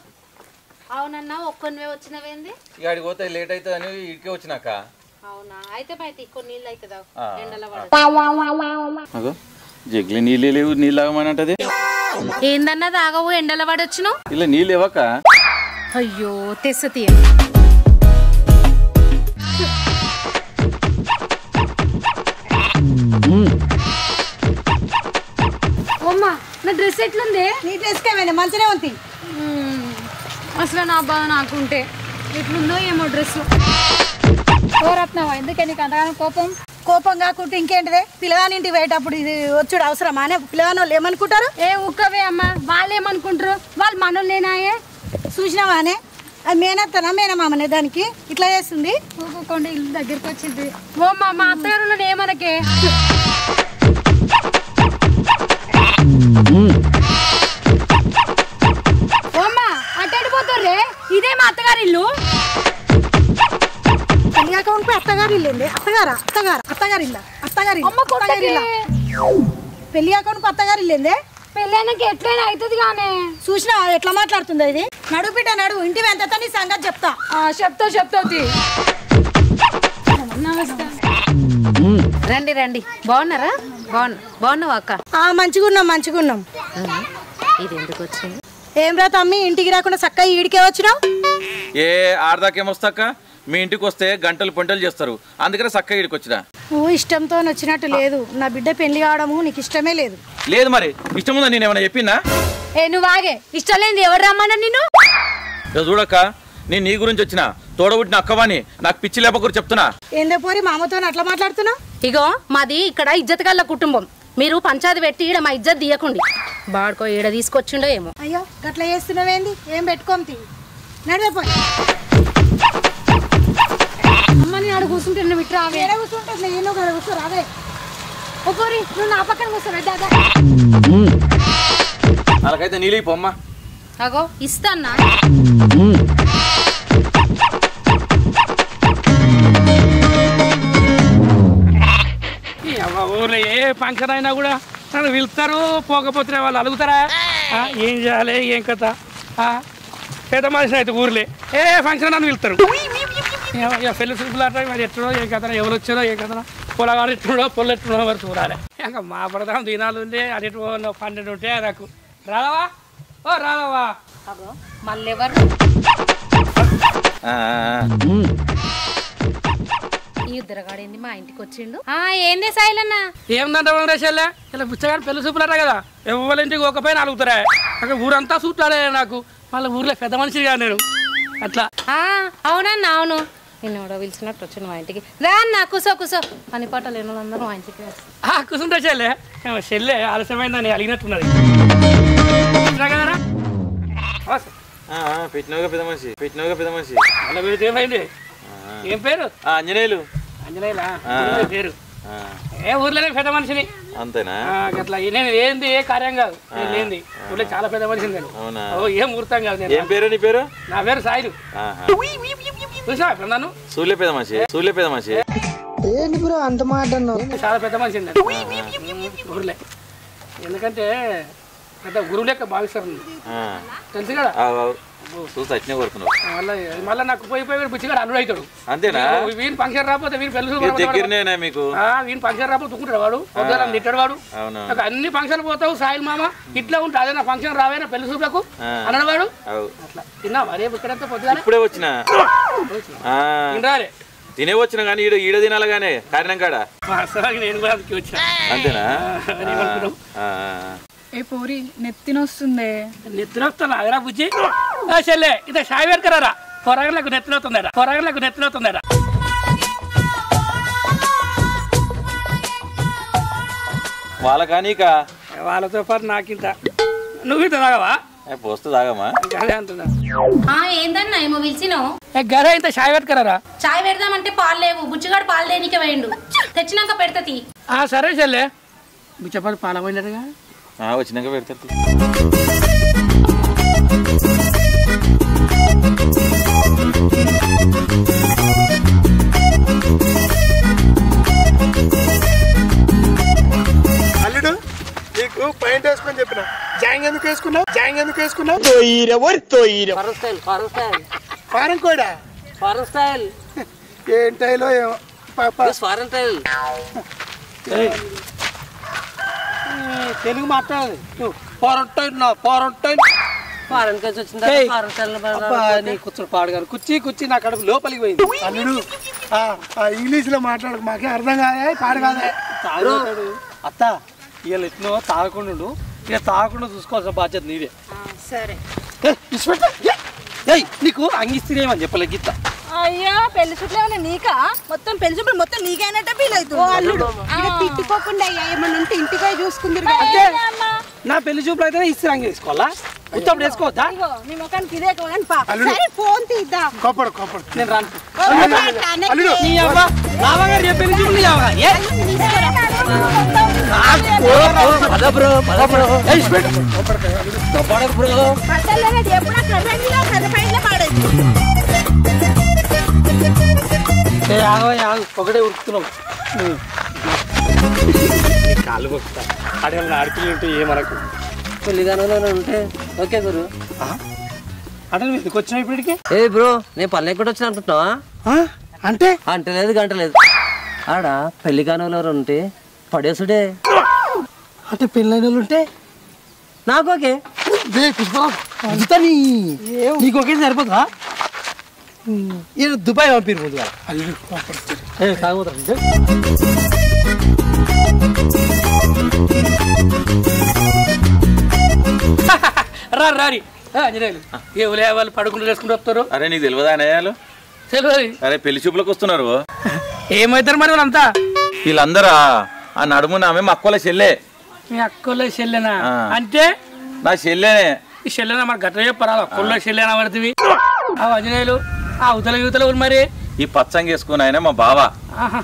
అవునన్నా ఒక్కనివే వచ్చినవేంది? ఇక్కడికి పోతే లేట్ అవుతుంది అని ఇటుకే వచ్చినాక. అవునా? అయితే బయట కొన్ని నీళ్ళు అవుతుందా? ఎండల పడ జగ్లి నీళ్ళు లేవు, నీళ్ళు ఆగమనంటది. ఏందన్నా తాగవు? ఎండల పడొచ్చును. ఇలా నీళ్ళు ఇవ్వక. అయ్యో తెస్సతీ. అమ్మా నా డ్రెస్ ఎట్లుంది? నీ డ్రెస్ కేమైనా మంచిగా ఉంది. అసలు నా బాధ నాకుంటే ఎట్లుందో ఏమో డ్రెస్. ఓ రత్నవా, ఎందుకే నీకు అంతగానో కోపం? కోపం కాకుంటే ఇంకేంటిదే, పిల్లగానింటికి పోయేటప్పుడు ఇది వచ్చుడు అవసరమా అనే పిల్లగాని వాళ్ళు ఏమనుకుంటారు? ఏ ఉక్కవే అమ్మ, వాళ్ళు ఏమనుకుంటారు? వాళ్ళు మనోళ్ళేనాయే. చూసినావానే, అది మేనత్తనా మేనమామనే దానికి ఇట్లా చేస్తుంది. ఊరుకోండి, ఇల్లు దగ్గరికి వచ్చింది. ఓ మా అత్తగారు ఏమనకే. ఓమ్మా అట్టడిపోతుర్రే, ఇదే మా అత్తగారి ఇల్లు. పెళ్లి అకౌంట్ అత్తగారి ఇల్లు ఏంది? అత్తగారి ఇల్లు పెళ్లి అకౌంట్ అత్తగారి ఇల్లు ఏందే? పెళ్ళైనాక ఎట్లయినా అవుతుంది కానీ. చూసినా ఎట్లా మాట్లాడుతుందో ఇది. నడు బిడ్డ నడు, ఇంటి వెంత నీ సంగతి చెప్తా. చెప్తావు. రండి రండి, బాగున్నారా? బాగున్నావా అక్క? మంచిగున్నాం. ఇది ఎందుకు వచ్చింది? ఏం రా తమ్మి, ఇంటికి రాకుండా చక్కగా ఈడికే వచ్చినావు? ఏ ఆడదాకేమొస్తాక, మీ ఇంటికి వస్తే గంటలు పొంటలు చేస్తారు, అందుకనే చక్కగా ఈడికి వచ్చినా. నువ్వు ఇష్టంతో వచ్చినట్టు లేదు. నా బిడ్డ పెళ్లి కావడము నీకు ఇష్టమే లేదు. లేదు మరి ఇష్టం ఉందా? నేను ఏమైనా చెప్పినా? నువ్వు ఆగే, ఇష్టం లేని ఎవరు రమ్మన్నా నిన్ను? చూడక్క, నేను నీ గురించి వచ్చిన తోడబుట్టిన అక్కవాని నాకు పిచ్చి లేపకూరు చెప్తున్నా. ఏందో పోరి మామతో అట్లా మాట్లాడుతున్నావు? ఇగో మాది ఇక్కడ ఇజ్జత్ గల్ల కుటుంబం. మీరు పంచాది పెట్టి ఈడ మా ఇజ్జత్ తీయకండి. బాడుకో ఈడ తీసుకొచ్చిండో ఏమో. అయ్యో గట్లా చేస్తున్నావేంది? ఏం పెట్టుకోంతి నడిపోయి అమ్మని ఆడ కూర్చుంటే నువ్వు ఇట్లా కూర్చుంటుంది. ఏనో కదా కూర్చో రావే. ఓ పోరి, నువ్వు నా పక్కన కూర్చోవే దాదా. అలాగైతే నీళ్ళు పొమ్మ. అగో ఇస్తాన్నా. ఊర్లో ఏ ఫంక్షన్ అయినా కూడా నన్ను పిలుస్తారు, పోకపోతే వాళ్ళు అడుగుతారా ఏం చేయాలి ఏం కథ. పెద్ద మనిషి అయితే ఊర్లే ఏ ఫంక్షన్ నన్ను పిలుస్తారు. పెళ్లి చూపులు అంటే మరి ఎట్టుడో ఏం కథ, ఎవరు వచ్చారో ఏం కథ, పొలగాడు ఎట్టుడో పొల్లు ఎట్టుడో మరి చూడాలి. ఇంకా మా ప్రధాన దినాలు ఉండే అది ఎటు 12 ఉంటే నాకు రాదవా. ఓ రాదవా, మళ్ళీ ఎవరు? ఈ ఉద్దరగాడేంది మా ఇంటికి వచ్చిండు? ఏందే సాయిలన్నా? ఏముందంటే వెంకటేశ్వర్లే, ఇలా పుచ్చగాడు పెళ్లి చూపులట కదా, ఎవరి ఇంటికి ఒక పైన అడుగుతారా. అక్కడ ఊరంతా చూడాలి నాకు, మళ్ళీ ఊర్లో పెద్ద మనిషిగా నేను అట్లా. అవునన్నా, అవును. నిన్ను ఎవడో పిలిచినట్టు వచ్చిన మా ఇంటికి. రా అన్న, కూసో పని పాట లేని వాళ్ళందరూ మా ఇంటికి కూర్చుంటా చెల్లె. చెల్లె ఆలస్యమైందని అలిగినట్టున్నది. పెట్టినవుగా పెద్ద మనిషి అలా పెడితే ఏమైంది? ఏం పేరు? ఆంజనేయులు. అంజనేయులా పేరు? ఏ ఊర్లోనే పెద్ద మనిషిని. అంతేనా? అట్లా నేను ఏంది ఏ కార్యం కాదు, ఏంది ఊర్లో చాలా పెద్ద మనిషిని నేను. ఏం ముహూర్తం కాదు. ఏం పేరు నీ పేరు? నా పేరు సాయిలు. చూసా ఇప్పుడు నన్ను? సూర్య పెద్ద మనిషి. అంత మాట చాలా పెద్ద మనిషి ఊర్లే. ఎందుకంటే పెద్ద గురువు లెక్క భావిస్తారు, తెలుసు కదా. మళ్ళీ నాకు పోయి బుచ్చిగాడు అల్లుడు అవుతాడు. అంతేనా? వీని ఫంక్షన్ రాకపోతే వీని పెళ్లి వీని ఫంక్షన్ రాకపోతే తుక్కుంటాడు వాడు, పొద్దున తిట్టాడు వాడు. నాకు అన్ని ఫంక్షన్ పోతావు సాయిల్ మామ ఇట్లా ఉంటా, అదే నా ఫంక్షన్ రావేనా పెళ్లి చూపులకు అన్నాడు వాడు. అట్లా తిన్నావా? రేపు ఇక్కడంతా పొద్దుగా ఇప్పుడే వచ్చిన తినే వచ్చిన కానీ ఈడ తినాలగానే కారణం కాడ నేను కూడా వచ్చిన. అంతేనా? ఏ పోరి నెత్తినొస్తుంది. నెత్తినొస్తున్నా అదరా బుజ్జి. చెల్లె ఇదే షాయి పెరకరారా, పొరగలకు నెత్తినవుతుందరా. వాళ్ళకానీక వాళ్ళతో పాటు నాకింత నువ్వు ఇంత తాగవా? పోస్తూ తాగమా? గదే అంటున్నా. ఏందన్నా ఏమో పిలిచినావు? గదే ఇంత షాయి పెరకరారా. చాయ్ పెడదామంటే పాలు లేవు, బుచ్చిగాడు పాలు దేనికి వేయండు, తెచ్చినాక పెడతీ. సరే చెల్లె, బుచ్చపాటు పాలు పోయినట్టుగా వచ్చినాక పెడతారు. అల్లుడు నీకు పాయింట్ వేసుకొని చెప్పిన జాంగ్ ఎందుకు వేసుకున్నావు? ఫారెన్ కోడా? ఏంటైలో తెలుగు మాట్లాడాలి. కూర్చొని పాడగాను కుర్చీ నా కడుపు లోపలికి పోయింది. అల్లుడు ఇంగ్లీష్ లో మాట్లాడక మాకే అర్థం కాదే, పాడు కాదే. అత్త ఇవాళ ఎట్నో తాగకుండా ఇక తాగకుండా చూసుకోవాల్సిన బాధ్యత నీదే. సరే నీకు అంగిస్తేనేమని చెప్పలే గీత అయ్యో పెళ్లి చూపులు ఏమన్నా నీకా మొత్తం పెళ్లి చూపులు మొత్తం నీకైనట్టే ఫీల్ అవుతుంది అల్లుడు తిట్టుకోకుండా ఏమన్నా ఉంటే ఇంటికి పోయి చూసుకుందరు నా పెళ్లి చూపులు అయితే ఇస్తే అంగి తీసుకోవాలా ఉత్తప్పుడు వేసుకోవద్దా నీ ముఖానికి ఇదే కానీ పాప సరే ఫోన్ తీద్దాం కోపడు నేను రాను నీ అవ్వ రావగారు పెళ్లి చూపులు ఒకటే ఉరుకుతున్నావు కాళ్ళు కొక్కుతా అడగల ఆడపిల్లలు ఉంటే ఏమనకు పెళ్లిగానలో ఉంటే ఓకే గురు అంటే ఎందుకు వచ్చినావు ఇప్పటికి ఏ బ్రో నేను పల్లె కూడా వచ్చిన అనుకుంటున్నావా అంటే అంటలేదు గంటలేదు ఆడ పెళ్లిగానలో ఉంటే పడేసుడే అంటే పెళ్ళైన వాళ్ళు ఉంటే నాకు ఓకే అంతా నీకు ఒకే సరిపోతుందా ఈయన దుబాయ్ పంపిరు ముందుగా సాగుతారు రారి ఏ వాళ్ళు పడుకుంటూ వేసుకుంటూ వస్తారు అరే నీకు తెలియదా అన్నయ్యాలు తెలియదు అరే పెళ్లి చూపులకు వస్తున్నారు ఏమవుతారు మరి వాళ్ళంతా వీళ్ళందరా ఆ నడుమున ఆమె మా అక్కల చెల్లె మీ అక్కలో చెల్లెనా అంటే నా చెల్లెనే ఈ చెల్లెనా మరి గట్ల చెప్పరా అక్కల్లో చెల్లెనా పడుతుంది ఆ అంజనేయులు ఆ ఉతల యువతలు మరి ఈ పచ్చంగి వేసుకుని ఆయన మా బావ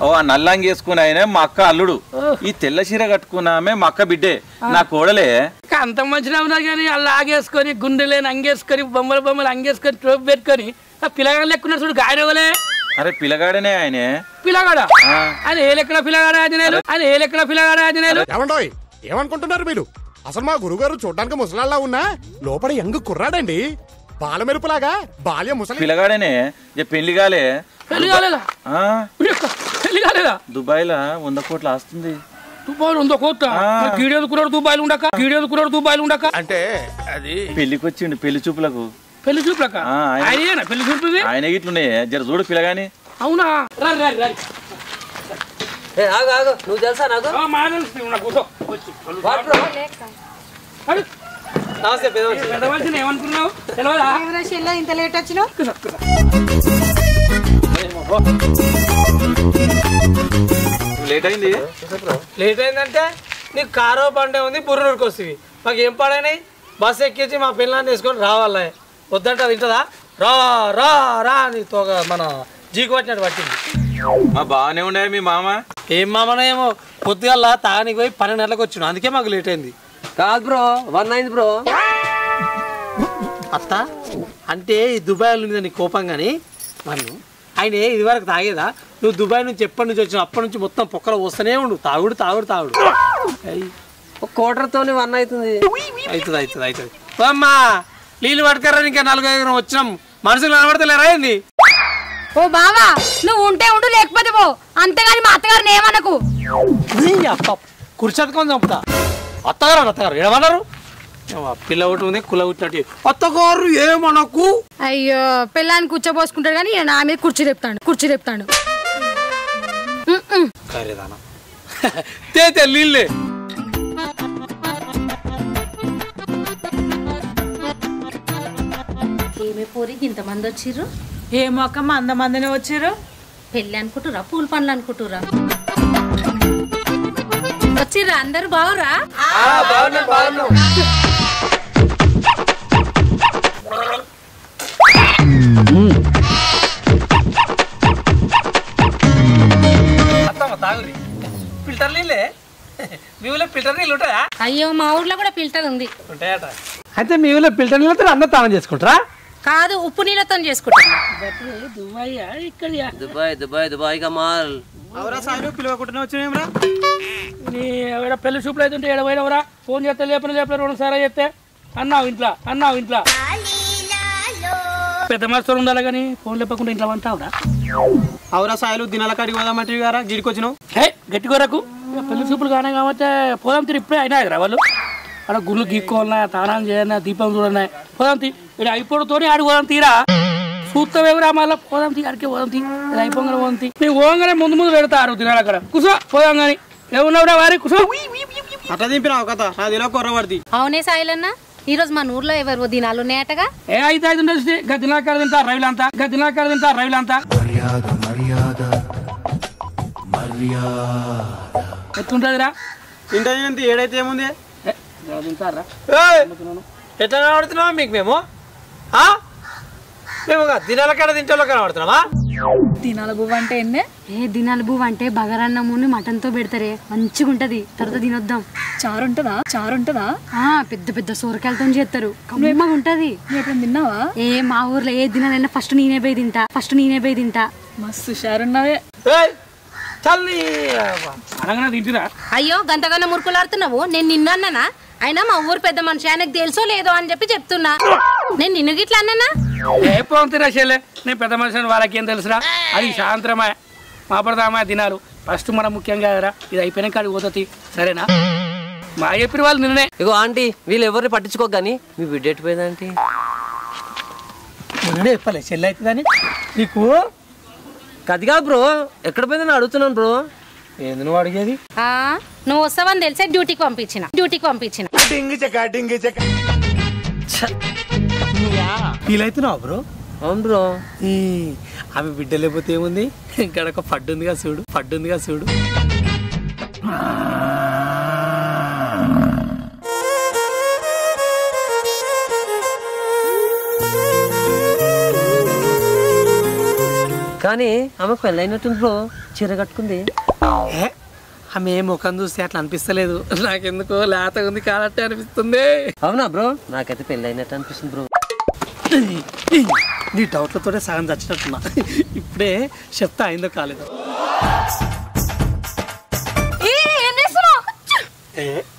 ఓ ఆ నల్లంగి వేసుకుని ఆయన మా అక్క అల్లుడు ఈ తెల్ల చీర కట్టుకున్నామే మా అక్క బిడ్డే నా కోడలే అంత మంచిగా ఉన్నా కానీ అలా ఆగేసుకొని గుండెలేని అంగేసుకొని బొమ్మలు అంగేసుకొని టోపు పెట్టుకొని ఆ పిల్లగాడు లెక్కున్నారు చూడు గాయనవలే అరే పిల్లగాడనే ఆయనే పిల్లగాడా ఆయన ఏ లెక్కన పిల్లగాడా ఆంజనేయులు ఆయన ఏ లెక్కన పిల్లగాడా ఆంజనేయులు ఏమండోయ్ ఏమనుకుంటున్నారు మీరు అసలు మా గురుగారు చూడడానికి ముసలాళ్ళ ఉన్నా లోపల యంగ్ కుర్రాడండి బాలమెరుపులాగా బాల్య ముసలి పిల్లగాడనే పెళ్లి కాలే పెళ్లి కాలేదా పెళ్లి కాలేదా దుబాయ్ లా 100 కోట్ల ఆస్తుంది దుబాయ్ 100 కోట్ల గీడేది కురాడు దుబాయ్ ఉండక అంటే అది పెళ్లికి వచ్చిండు పెళ్లి చూపులకు పెళ్లి చూపులక ఆయన పెళ్లి చూపులు ఆయన గిట్లున్నాయి జర చూడు పిల్లగాని అవునా రా ఆగు నువ్వు తెలుసా నాకు ఏమనుకున్నావు ఇంత లేట్ వచ్చినావు లేట్ అయింది లేట్ అయిందంటే నీకు కారో బండే ఉంది బుర్రూరుకి వస్తుంది మాకు ఏం పాడైనాయి బస్సు ఎక్కించి మా పిల్లల్ని వేసుకొని రావాలి వద్దంటే అది ఇంటదా రా రా రా అని మన జీకు పట్టినట్టు పట్టింది మా బాగానే ఉండే మీ మామ ఏం మామనో ఏమో పొద్దుగల్లా తాగానికి పోయి 12 గంటలకు వచ్చిన అందుకే మాకు లేట్ అయింది కాదు బ్రో 1 అయింది బ్రో అత్త అంటే ఈ దుబాయ్ ఉంది నీ కోపం కానీ నన్ను ఆయన ఇదివరకు తాగేదా నువ్వు దుబాయ్ నుంచి ఎప్పటి నుంచి వచ్చినావు అప్పటి నుంచి మొత్తం పొక్కలు వస్తూనే ఉండు తాగుడు ఒక కోటర్తో 1 అవుతుంది అవుతుంది అమ్మా నీళ్ళు పట్టుకరా ఇంకా 4-5 వచ్చినాం మనుషులు కనబడతలేరా ఏంది ఓ బావా నువ్వు ఉంటే ఉండు లేకపోతే పో అంతేగాని మా అత్తగారిని ఏమనకు కుర్చీకొని చంపుతా అత్తగారు ఏమన్నారు పిల్ల ఒకటి ఉంది కుల కుట్టినట్టు అత్తగారు ఏమనకు అయ్యో పిల్లాన్ని కూర్చోబోసుకుంటాడు కానీ నా మీద కుర్చీ చెప్తాడు కరేదానా తే నీళ్ళే ఏమే పోరి ఇంతమంది వచ్చిర్రు ఏ మొక్కమ్మ అంతమందినే వచ్చిర్రు పెళ్ళి అనుకుంటురా పూల పండ్లు అనుకుంటురా వచ్చిర్రా అందరు బాగురా ఫిల్టర్ నీళ్ళే మీ ఊళ్ళో ఫిల్టర్ నీళ్ళు ఉంటాయా అయ్యో మా ఊర్లో కూడా ఫిల్టర్ ఉంది ఉంటాయట అయితే మీ ఊళ్ళో ఫిల్టర్ నీళ్ళతో అన్న తానం చేసుకుంటారా కాదు ఉప్పు నీళ్ళతో చేసుకుంటారు దుబాయ్ కమాల్ పెళ్లి చూపులు అయితే ఏడవైనవరా ఫోన్ చేస్తే లేపన 2 సార్లు చేస్తే అన్నావు ఇంట్లో పెద్ద మాస్టర్ ఉండాలి కానీ ఫోన్ లేపకుండా ఇంట్లో అంటావురా అవురా సాయలు దినాల కాడికి పోదామంటే గారా గిడికి వచ్చినావు గట్టి కొరకు పెళ్లి చూపులు కానీ కాబట్టి పోదాం తీరు ఇప్పుడే అయినా కదా వాళ్ళు అక్కడ గుళ్ళు గీక్కోవాలన్నా తానాలు చేయాలన్నా దీపం చూడన్నా పోదాం తీ ఇక్కడ అయిపోవడంతోనే ఆడికి పోదాం తీరా చూస్తావేమరా మళ్ళీ పోదాం తీ అడికే పోదాం తీ ఇది అయిపోగానే పోదాం తీ మేము పోగానే ముందు పెడతారు దినాలు అక్కడ కూర్చో పోదాం కానీ ఏమున్నావురా వారి కూర్చో అట్లా దింపినావు కథ నాది ఇలా కొర్రబడి అవునే సాయిలన్న ఈ రోజు మన ఊర్లో ఎవరు దినాలు ఉన్నాయటగా? ఏ అయితే 5 ఉండొచ్చు. దినాకాడ తింటారు రవిలంతా. ఎట్లుంటదిరా? ఇంటి ఏడైతే ఏముంది తింటారా? ఎట్లా కనబడుతున్నావా మీకు మేము? మేము దినాల కాడ తింటే కనబడుతున్నావా? దినాల బువ్వ అంటే ఏందే? దినాల బువ్వ అంటే బగారన్నముని మటన్ తో పెడతారే, మంచిగా ఉంటది. తర్వాత తినొద్దాం. చారు ఉంటదా? పెద్ద పెద్ద సోరకాయలతో చేస్తారు, కమ్మగా ఉంటది. ఎప్పుడు తిన్నావా? మా ఊర్లో ఏ దినాలైనా ఫస్ట్ నేనే పోయి తింటా. మస్తు షారున్నవే. తింటురా? అయ్యో గంతగానో మురుకులాడుతున్నావు. నేను నిన్నన్నానా? అయినా మా ఊరు పెద్ద మనిషి, ఆయనకు తెలుసో లేదో అని చెప్పి చెప్తున్నా. నేను నిన్ను గిట్లా అన్నానా? పోతురా చెల్లె, నేను పెద్ద మనిషి, వాళ్ళకేం తెలుసురా? అది సాయంత్రమా మాపడదామా దినాలు. ఫస్ట్ మనం ముఖ్యంగా కదరా, ఇది అయిపోయినాక అడిగి పోతుంది. సరేనా? మా చెప్పిన వాళ్ళు నిన్నే. ఇగో ఆంటీ, వీళ్ళు ఎవరిని పట్టించుకోక గానీ మీ బిడ్డ ఎట్టిపోయిందంటే చెప్పలే చెల్లి అవుతుందని నీకు. కది కాదు బ్రో, ఎక్కడ పోయిందని అడుగుతున్నాను బ్రో. ఏంది నువ్వు అడిగేది? నువ్వు వస్తావని తెలిసే డ్యూటీకి పంపించిన. ఫీల్ అవుతున్నావు బ్రో? అవును బ్రో. ఆమె బిడ్డ లేకపోతే ఏముంది, ఇక్కడ ఒక పడ్డు ఉందిగా చూడు. కానీ ఆమె పెళ్ళైనట్టుంది బ్రో, చీర కట్టుకుంది. ఆమె ముఖం చూస్తే అట్లా అనిపిస్తలేదు, నాకెందుకో లేతగా ఉంది కానట్టే అనిపిస్తుంది. అవునా బ్రో? నాకైతే పెళ్ళైనట్టు అనిపిస్తుంది బ్రో. నీ డౌట్లతోనే సగం చచ్చినట్టున్నా. ఇప్పుడే చెప్తా అయిందో కాలేదు.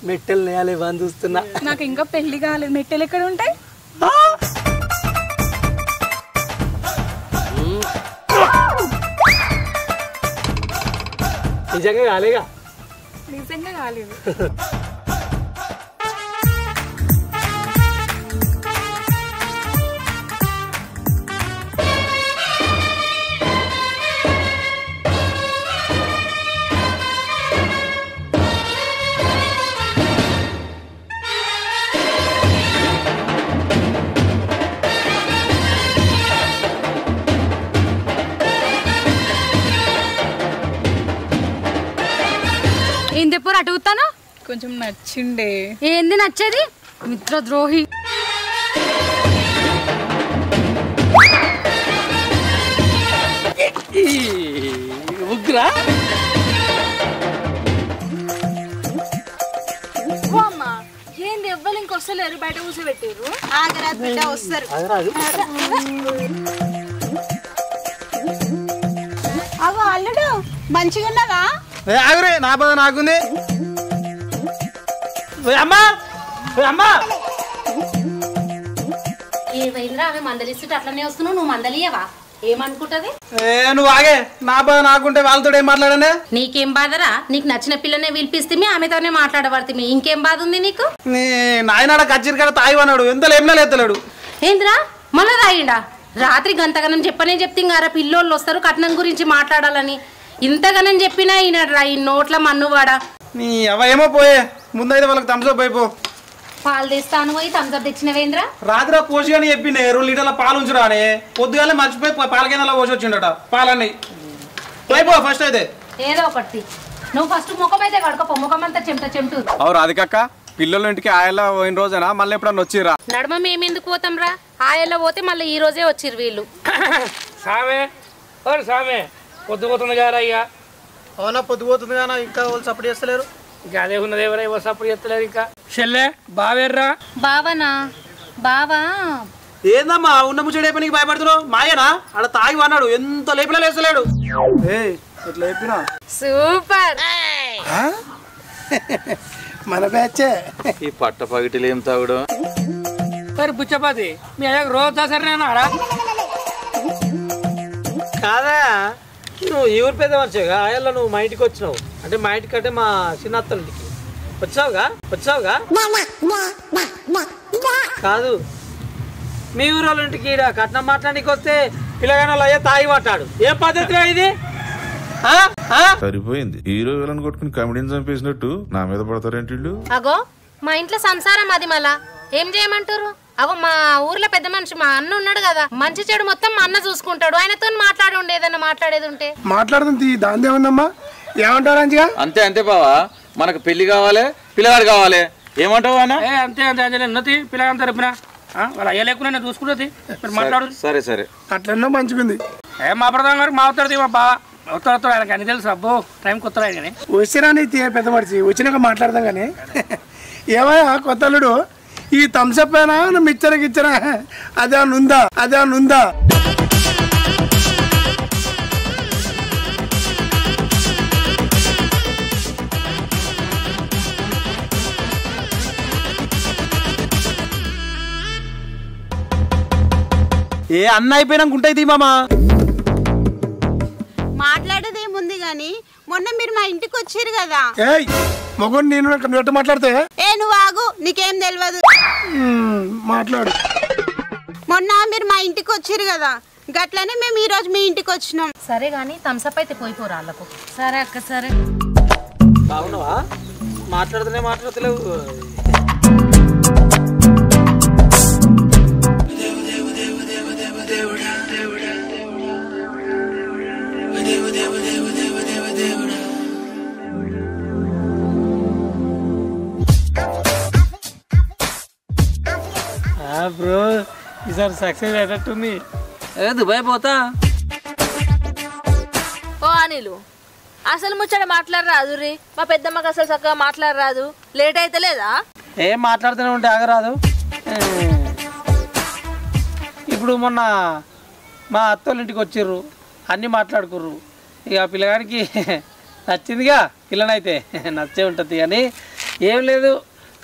మెట్టెలు నేయాలి అని చూస్తున్నా. నాకు ఇంకా పెళ్లి కాలేదు. మెట్టెలు ఎక్కడ ఉంటాయి? నిజంగా కాలేగా? నిజంగా కాలేదు. ఏందెప్పుడు అటుగుతాను? కొంచెం నచ్చిండే. ఏంది నచ్చేది? మిత్ర ద్రోహి. ఉగ్రా ఏంది ఎవ్వరు ఇంకొస్తలేరు, బయట కూర్చోబెట్టారు. ఆగరాదు బిడ్డ, వస్తారు. అగో అల్లుడు, మంచిగా ఉన్నదా? ఆగురే, నా బాధ నాకుంది. అమ్మా ఏమైందిరా? ఆమె మందలిస్తుంటే అట్లనే వస్తున్నావు, నువ్వు మందలియవా? ఏమనుకుంటది? నువ్వు ఆగే, నా బాధ నాకుంటే వాళ్ళతో ఏం మాట్లాడనే? నీకేం బాధరా? నీకు నచ్చిన పిల్లనే పిలిపిస్తే ఆమెతోనే మాట్లాడబడుతుంది. ఇంకేం బాధ ఉంది నీకు? నాయనాడ కచ్చిరి కాడ తాయివన్నాడు, ఎంత లేమినా లేతలేడు. ఏంద్రా మళ్ళా తాగిండా? రాత్రి గంతగనం చెప్పనే చెప్తింగారా, పిల్లోళ్ళు వస్తారు కట్నం గురించి మాట్లాడాలని. ఇంతగానం చెప్పినా ఈయనరా ఈ నోట్ల మన్నువాడా. నీ అవ ఏమో పోయే, ముందైతే వాళ్ళకి థమ్స్అప్ అయిపో. పాలు తెస్తాను పోయి థమ్స్అప్ తెచ్చినవేంద్రా? రాత్రి పోసి అని చెప్పిండే 2 లీటర్ల పాలు ఉంచురా అని. పొద్దుగానే మర్చిపోయి పాల కింద పోసి వచ్చిండట పాలన్నీ. అయిపో ఫస్ట్ అయితే. ఏదో ఒకటి నువ్వు ఫస్ట్ ముఖం అయితే కడుకోపో, ముఖం అంతా చెమటు. అవును రాధికక్క, పిల్లల ఇంటికి ఆయల్లో పోయిన రోజేనా మళ్ళీ ఎప్పుడన్నా వచ్చిరా? నడమ మేమెందుకు పోతాం రా, ఆయల్లో పోతే మళ్ళీ ఈ రోజే వచ్చిర్రు వీళ్ళు. సామే పొద్దుపోతుంది కదా ఇక. అవునా, పొద్దుపోతుంది కానీ ఇంకా వాళ్ళు సపోర్ట్ చేస్తలేరు. ఇంకా అదే ఉన్నది, ఎవరైనా సపోర్ట్ చేస్తలేరు. ఇంకా చెల్లె బావేర్రా? బావనా? బావా ఏందమ్మా ఉన్న ముచ్చడే పనికి భయపడుతున్నావు? మాయనా ఆడ తాగి అన్నాడు, ఎంత లేపినా లేస్తలేడు. ఎట్లా చెప్పినా సూపర్. మన బ్యాచే. ఈ పట్ట పగిటిలు ఏం తాగుడు? సరే పుచ్చపాతి, మీ అయ్యాక రోజు సరేనా? కాదా, నువ్వు ఈ ఊరు పెద్ద మనిషిగా, ఆయల్లో నువ్వు మా ఇంటికి వచ్చినావు అంటే, మా ఇంటికి అంటే మా చిన్నత్తల ఇంటికి వచ్చావుగా. కాదు, మీ ఊరు వాళ్ళ ఇంటికి ఈడ కట్నం మాట్లాడానికి వస్తే పిల్లగానే వాళ్ళు అయ్యే తాగి మాట్లాడు. ఏం పద్ధతిగా ఇది? సరిపోయింది, హీరో విలన్ కొట్టుకుని కమెడీని చంపేసినట్టు నా మీద పడతారేంటి? అగో మా ఇంట్లో సంసారం అది, మళ్ళా ఏం చేయమంటారు? అగో మా ఊర్లో పెద్ద మనిషి మా అన్న ఉన్నాడు కదా, మంచి చెడు మొత్తం మా అన్న చూసుకుంటాడు. ఆయనతో మాట్లాడి ఉండే ఏదన్నా మాట్లాడేది ఉంటే మాట్లాడుతుంది. దాని ఏముందమ్మా, ఏమంటారు అంచిగా? అంతే అంతే బావా, మనకు పెళ్లి కావాలి, పిల్లగాడు కావాలి. ఏమంటావు అన్న? అంతే అంతే అంజలి ఉన్నది పిల్లగాని తరపున వాళ్ళు అయ్యా లేకుండా చూసుకున్నది మాట్లాడు. సరే సరే అట్లన్నా మంచిగుంది. మా ప్రధాన గారికి మా అవుతాడు మా బావ అవుతాడు, ఆయనకి అన్ని తెలుసు. అబ్బో టైంకి వస్తాడు ఆయన. కానీ వచ్చిరాని పెద్ద మనిషి వచ్చినాక మాట్లాడదాం కానీ. ఏమయ్యా కొత్తలుడు, ఈ థమ్సప్ అయినా మిచ్చరకి ఇచ్చరా? అదే నుందా ఏ అన్న అయిపోయినాక ఉంటాయి మామా. మాట్లాడేదేముంది గాని, మొన్న మీరు మా ఇంటికి వచ్చారు కదా. ఏయ్ మొగుడు నేను ఎట్ట మాట్లాడితే? నువ్వు ఆగు, నీకేం తెలియదు. మాట్లాడు. మొన్న మీరు మా ఇంటికి వచ్చారు కదా, గట్లనే మేము ఈ రోజు మీ ఇంటికి వచ్చినాం. సరే గానీ థమ్సప్ అయితే పోయిపోరా వాళ్ళకు. సరే అక్క సరే. బాగున్నావా? మాట్లాడతలేవు. బ్రో ఈసారి సక్సెస్ అయ్యేటట్టుంది. దుబాయ్ పోతా. ఓ అనిలు, అసలు ముచ్చట మాట్లాడరాదు రే. మా పెద్దమ్మకి అసలు చక్కగా మాట్లాడరాదు. లేట్ అయితే లేదా? ఏం మాట్లాడుతూనే ఉంటే ఆగరాదు. ఇప్పుడు మొన్న మా అత్తోళ్ళ ఇంటికి వచ్చిర్రు, అన్నీ మాట్లాడుకుర్రు. ఇక పిల్లగానికి నచ్చిందిగా, పిల్లనైతే నచ్చే ఉంటుంది. కానీ ఏం లేదు,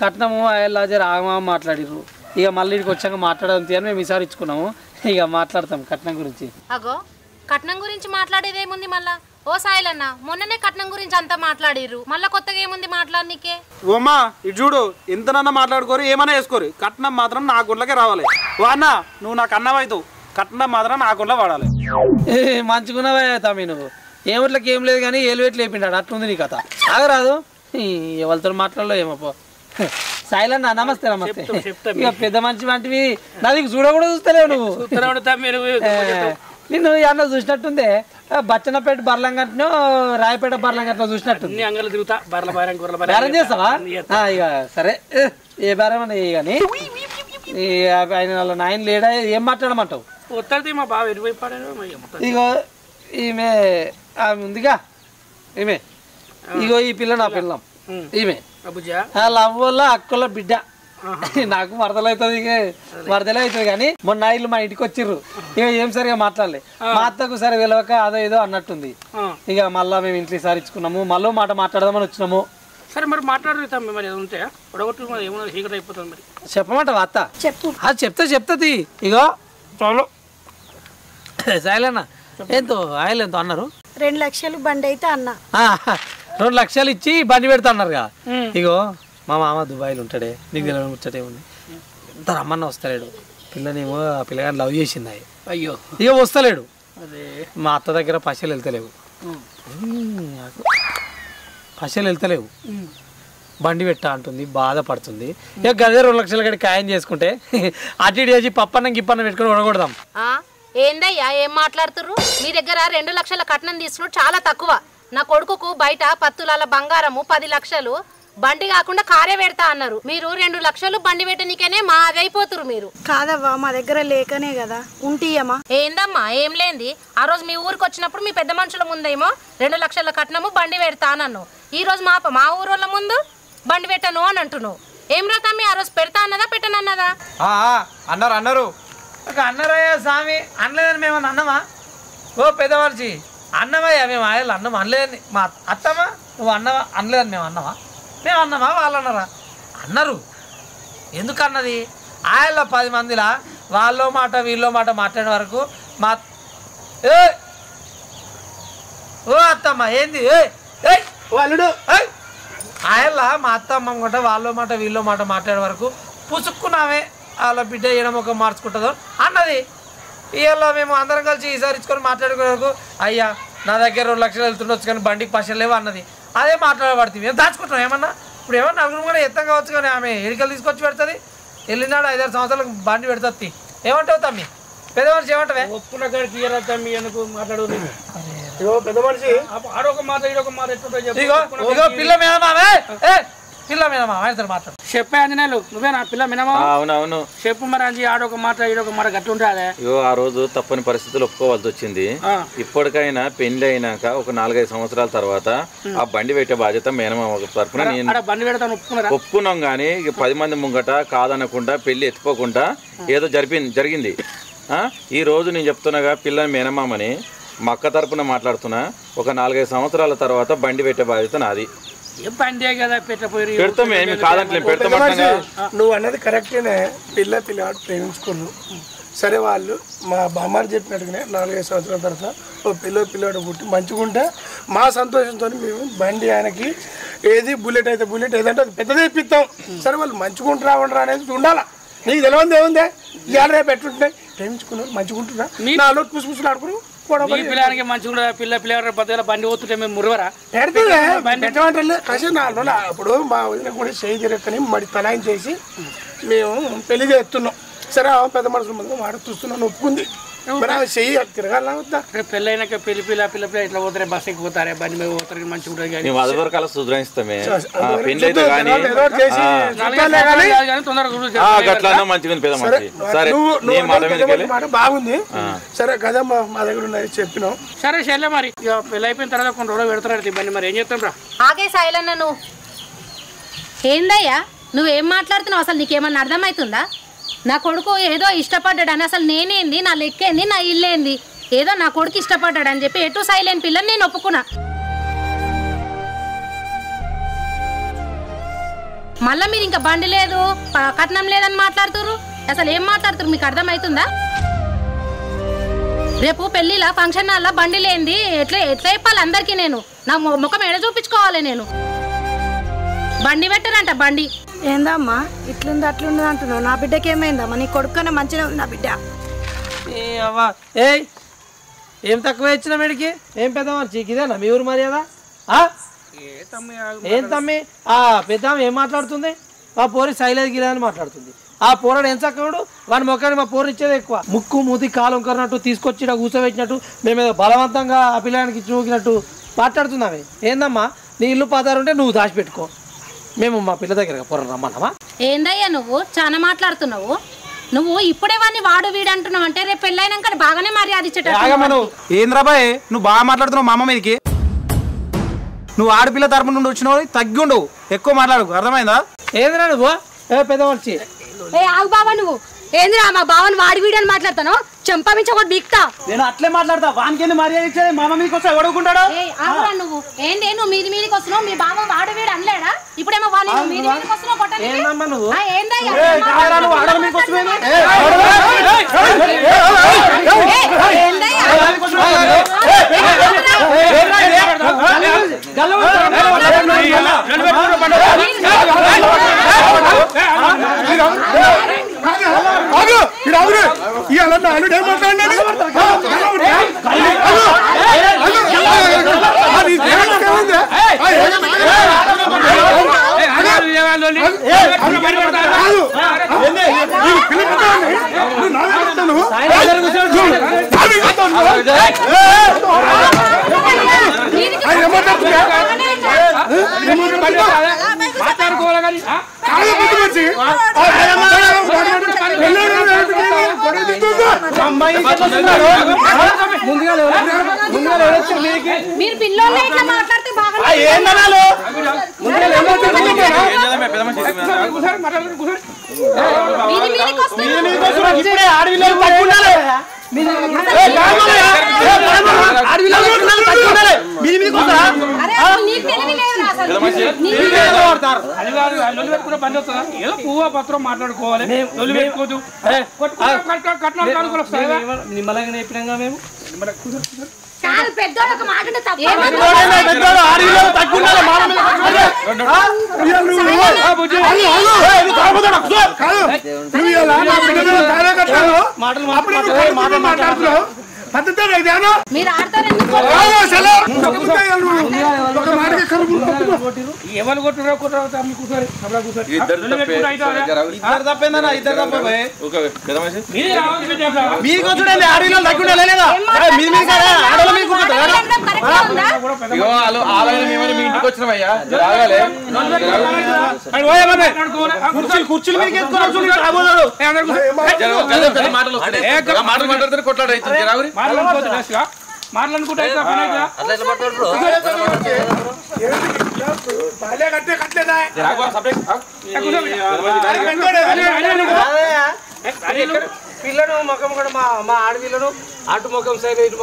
కట్నము లాజర్ ఆగమా మాట్లాడిర్రు. ఇక మళ్ళీ ఇంటికి వచ్చాక మాట్లాడడం అని మేము ఈసారి ఇచ్చుకున్నాము. ఇక మాట్లాడతాం కట్నం గురించి. అగో కట్నం గురించి మాట్లాడేదేముంది మళ్ళా? ఓ సాయిలన్న, మొన్ననే కట్నం గురించి అంతా మాట్లాడిర్రు, మళ్ళా కొత్తగా ఏముంది మాట్లాడనీకే? ఓమ్మా ఇటు చూడు, ఎంతనన్నా మాట్లాడుకోరు, ఏమైనా వేసుకోరు, కట్నం మాత్రం నా గుండ్లకే రావాలి. ఓ అన్న, నువ్వు నాకు అన్నవైతావు, కట్నం మాత్రం నా గుండ్ల వాడాలి. మంచుకున్నావా తమ్మి నువ్వు? ఏమిట్లకి ఏం లేదు కానీ ఏలువేట్లు లేపిండాడు, అట్లుంది నీ కథ. ఆగరాదు, ఎవరితో మాట్లాడలో ఏమో. సాయిలన్న నమస్తే. నమస్తే. ఇక పెద్ద మనిషి వంటివి నా నీకు చూడకూడా చూస్తలేవు నువ్వు. నిన్ను అన్న చూసినట్టుందే, బచ్చనపేట బర్లంగట్లో రాయపేట బర్లంగట్లో చూసినట్టుంది. బేరం చేస్తావా? ఇక సరే, ఏ బేరం అని కానీ ఆయన వాళ్ళ నాయన లేడా, ఏం మాట్లాడమంటావు? ఇగో ఈమె ఆమె ఉందిగా, ఈమె ఇగో ఈ పిల్ల నా పిల్లం, ఈమె లవ్ వల్ల అక్కల బిడ్డ. నాకు వరదలవుతుంది, ఇక వరదలే అవుతుంది. కానీ మొన్న ఇల్లు మా ఇంటికి వచ్చిర్రు, ఇక ఏం సరిగా మాట్లాడలే. మా అత్తకు సరే వెళ్ళక అదో ఏదో అన్నట్టుంది. ఇక మళ్ళా మేము ఇంట్లో సారి ఇచ్చుకున్నాము, మళ్ళీ మాట మాట్లాడదామని వచ్చినాము. సరే మరి మాట్లాడుతాం. మరి ఉంటే అయిపోతుంది. మరి చెప్పమంటావా అత్త? చెప్పు. చెప్తుంది. ఇగో చాలు సాయిలన్న, ఎంతో ఆయిల్ ఎంతో అన్నారు? 2 లక్షలు బండి అయితే అన్న. 2 లక్షలు ఇచ్చి బండి పెడతా అన్నారుగా. ఇగో మా మామ దుబాయ్లో ఉంటాడే, నీకు తెలియని ముచ్చటే ఉంది. ఎంత రమ్మన్న వస్తలేడు. పిల్లనేమో ఆ పిల్లగాని లవ్ చేసింది. అయ్యో ఇక వస్తలేడు. మా అత్త దగ్గర పైసలు వెళ్తలేవు, బండి పెట్టా అంటుంది, బాధపడుతుంది. ఇక గదే 2 లక్షల గడి ఖాయం చేసుకుంటే అటు ఇటు చేసి పప్పన్నం గిప్పన్నం పెట్టుకుని ఉడగొడదాం. ఏందయ్యా ఏం మాట్లాడుతుర్రు? మీ దగ్గర 2 లక్షల కట్నం తీసుకుని చాలా తక్కువ. నా కొడుకుకు బయట 10 తులాల బంగారము 10 లక్షలు బండి కాకుండా కారే పెడతా అన్నారు. మీరు 2 లక్షలు బండి పెట్టనీకనే మా అదైపోతురు. మీరు కాదవ్వా, మా దగ్గర లేకనే కదా ఉంటియమ్మా. ఏందమ్మా ఏం లేంది? ఆ రోజు మీ ఊరికి వచ్చినప్పుడు మీ పెద్ద మనుషుల ముందేమో 2 లక్షల కట్నము బండి పెడతా అన్నాను. ఈ రోజు మా ఊరోళ్ళ ముందు బండి పెట్టను అని అంటున్నావు. ఏం రా తమ్మి, ఆ రోజు పెడతా అన్నదా పెట్టనన్నదా? అన్నారు అన్నారయ్యా స్వామి. అనలేదని మేము అన్నమా? ఓ పెద్దవాళ్ళి అన్నమయ్యా, మేము ఆయన అన్నం అనలేదని. మా అత్తమ్మా నువ్వు అన్నవా? అనలేదని మేము అన్నమా? మేము అన్నమా? వాళ్ళు అన్నారా? అన్నారు. ఎందుకు అన్నది? ఆయన 10 మందిలా వాళ్ళో మాట వీళ్ళో మాట మాట్లాడే వరకు మా ఓ అత్తమ్మ ఏంది వాళ్ళు ఆయన మా అత్తమ్మ కూడా వాళ్ళో మాట వీళ్ళో మాట మాట్లాడే వరకు పుసుక్కున్నామే వాళ్ళ బిడ్డ ఈడమొక్క మార్చుకుంటుందో అన్నది. ఇవాళ మేము అందరం కలిసి ఈసారి ఇచ్చుకొని మాట్లాడుకునే వరకు అయ్యా నా దగ్గర 2 లక్షలు వెళ్తుండొచ్చు కానీ బండికి పైసలు లేవు అన్నది. అదే మాట్లాడబడుతుంది. మేము దాచుకుంటాం ఏమన్నా? ఇప్పుడు ఏమన్నా నలుగురు కూడా ఎత్తం కావచ్చు కానీ ఆమె ఎడికలు తీసుకొచ్చి పెడుతుంది. వెళ్ళినాడు 5-6 సంవత్సరాలకు బండి పెడతా ఏమంటావు తమ్మి పెద్ద మనిషి ఏమంటావే ఒప్పుకున్న కాడికి తీయరా తమ్మి ఎందుకు మాట్లాడు ఇగో పెద్ద మనిషి ఆడొక మాట ఈడొక మాట ఎట్లుంటాయి ఇగో పిల్ల మేనమామే పిల్ల మేనమామ ఆయనతో మాట్లాడు చెప్పే అంజనేయులు నువ్వేనా పిల్ల మినమా అవునవును చెప్పు మరి అంజీ ఆడొక మాట ఈడొక మాట గట్లుంటాదే అయ్యో ఆ రోజు తప్పని పరిస్థితులు ఒప్పుకోవాల్సి వచ్చింది ఇప్పటికైనా పెళ్లి అయినాక ఒక 4-5 సంవత్సరాల తర్వాత ఆ బండి పెట్టే బాధ్యత మేనమామ తరఫున నేను బండి పెడతాను ఒప్పుకున్నాం కానీ 10 మంది ముంగట కాదనకుండా పెళ్లి ఎత్తుకోకుండా ఏదో జరిగింది ఈ రోజు నేను చెప్తున్నాగా పిల్లని మేనమామని మా అక్క తరపున మాట్లాడుతున్నా ఒక 4-5 సంవత్సరాల తర్వాత బండి పెట్టే బాధ్యత నాది నువ్వు అన్నది కరెక్టేనే పిల్లవాడు ప్రేమించుకున్నావు సరే వాళ్ళు మా బామ్మారు చెప్పినట్టుగానే 4-5 సంవత్సరాల తర్వాత ఓ పిల్లవాడు పుట్టి మంచిగుంటే మా సంతోషంతో మేము బండి ఆయనకి ఏది బుల్లెట్ అయితే బుల్లెట్ ఏదంటే అది పెద్దది ఇప్పిస్తాం సరే వాళ్ళు మంచిగుంటారా ఉండరా అనేది ఉండాలా నీకు తెలియదు ఏముందే ఇవాళ రేపు ఎట్లుంటున్నాయి ప్రేమించుకున్నారు మంచిగుంటున్నా నాలో పుసుపుసులు ఆడుకుని పిల్లలకి మంచిగా పిల్ల పద్దెల బండి పోతుంటే మేము మురవరా అప్పుడు మా వదిన కూడా చేయి తిరగని మడి తలాయం చేసి మేము పెళ్లి చేస్తున్నాం సరే పెద్ద మనుషుల ముందు మాట చూస్తున్నాను ఒప్పుకుంది మరి ఆమె చెయ్యి తిరగాల వద్దా పెళ్ళైనాక పిల్ల ఇట్లా పోతారే బస్ ఎక్కి పోతారే బండి మీద పోతారు మంచిగా ఉంటుంది కానీ అది వరకు అలా సుధరిస్తామే బాగుంది సరే కదా మా దగ్గర ఉన్నది చెప్పినాం సరే సరే మరి పెళ్ళి అయిపోయిన తర్వాత కొన్ని రోజులు పెడతారు బండి మరి ఏం చేస్తాం రా ఆగే సాయిలన్న నువ్వు ఏందయ్యా నువ్వేం మాట్లాడుతున్నావు అసలు నీకేమన్నా అర్థమవుతుందా నా కొడుకు ఏదో ఇష్టపడ్డాడని అసలు నేనేంది నా లెక్కేంది నా ఇల్లేంది ఏదో నా కొడుకు ఇష్టపడ్డాడని చెప్పి ఎటు సైలెంట్ పిల్లని నేను ఒప్పుకున్నా మళ్ళీ మీరు ఇంకా బండి లేదు కట్నం లేదని మాట్లాడుతురు అసలు ఏం మాట్లాడుతురు మీకు అర్థమవుతుందా రేపు పెళ్లిలా ఫంక్షన్ హాల్లో బండి లేనిది ఎట్లా చెప్పాలి అందరికీ నేను నా ముఖం ఎడ చూపించుకోవాలి నేను బండి పెట్టారంట బండి ఏందమ్మా ఇట్లుంది అట్లుంది అంటున్నావు నా బిడ్డకి ఏమైందమ్మా నీ కొడుకునే మంచిగా ఉంది నా బిడ్డ ఏం తక్కువ ఇచ్చిన వీడికి ఏం పెద్ద మనిషికి ఇదేనా మీ ఊరు మర్యాద ఏం తమ్మి పెద్ద ఏం మాట్లాడుతుంది ఆ పోరి సైలేజ్ గిరా అని మాట్లాడుతుంది ఆ పోరాడు ఏం చక్కడు వాడి మొక్కని మా పోరు ఇచ్చేది ఎక్కువ ముక్కు మూతి కాలం కరినట్టు తీసుకొచ్చి కూర్చోబెట్టినట్టు మేమేదో బలవంతంగా ఆ పిల్లానికి చూకినట్టు మాట్లాడుతున్నామే ఏందమ్మా నీ ఇల్లు పాతారుంటే నువ్వు దాచిపెట్టుకో మేము మా పిల్ల దగ్గర పొర రమ్మన్నావా ఏందయ్యా నువ్వు చాలా మాట్లాడుతున్నావు నువ్వు ఇప్పుడే వాడిని వాడు వీడు అంటున్నావు అంటే రేపు పెళ్ళైనాక బాగానే మర్యాద ఇచ్చేటట్టు ఏంద్రాబాయ్ నువ్వు బాగా మాట్లాడుతున్నావు మా అమ్మ మీదకి నువ్వు ఆడపిల్ల తరపు నుండి వచ్చినావు తగ్గి ఉండవు ఎక్కువ మాట్లాడు అర్థమైందా ఏంద్రా నువ్వు పెద్ద మనిషి ఆగు బాబా నువ్వు ఏంద్రా మా బావని వాడి వీడు అని మాట్లాడతాను చంపమించి ఒకటి బిక్తా నేను అట్లే మాట్లాడతా వానికి మర్యాద ఇచ్చేది మా మీదకి వస్తే ఎవడుకుంటాడు నువ్వు ఏంటి నువ్వు మీదికి వస్తున్నావు మీ బావ వాడు వీడు అనలేడా ఇప్పుడేమో మీదికి వస్తున్నావు మీరు పిల్లలు ఇట్లా మాట్లాడితే ఏదో పువ్వు పత్రం మాట్లాడుకోవాలి నిమ్మలంగా నేర్పినాగా మేము పెద్దోళ్ళకి మాట పద్ధతి ధ్యానం మీరు ఆడతారు ఎవరు కొట్టురా కూర్చోరా కూర్చోరు ఇద్దరు తప్పేందన్నా ఇద్దరు తప్ప ఇంటికి వచ్చినవయ్యా కుర్చీలు మాట్లాడుతారు కొట్లాడు మాట్లాడుకుంటా పిల్లను ముఖం కూడా మా ఆడపిల్లను అటు ముఖం సైడ్ ఇటు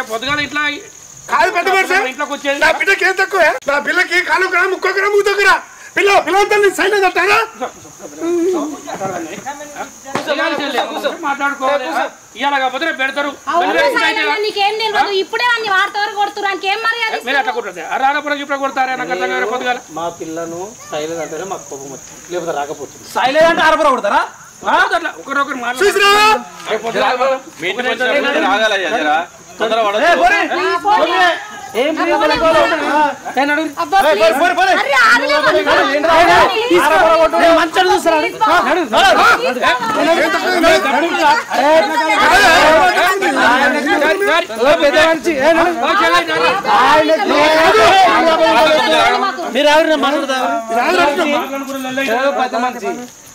పొద్దుగాల ఇట్లా కాదు పెద్ద ఇంట్లోకి వచ్చేది నా బిడ్డకి ఏం తక్కువ నా పిల్లకి కాలు గ్రామ్ ముక్కో గ్రామ్ ముద్దకురా పిల్లలంతా సైన్ తట్టారా మాట్లాడుకోవాలి ఇవాళ కాకపోతే పెడతారు నీకేం తెలియదు ఇప్పుడే అన్ని వాడతారు కొడుతున్నారు ఇంకేం మర్యాద మీరు అట్లా కొట్టదు రానప్పుడు ఇప్పుడు కొడతారా నాకు అర్థం కాదు పొద్దుగాల మా పిల్లను సైలెంట్ అంటేనే మాకు కోపం వచ్చింది లేకపోతే రాకపోతుంది సైలెంట్ అంటే ఆరపర కొడతారా అట్లా ఒకరొకరు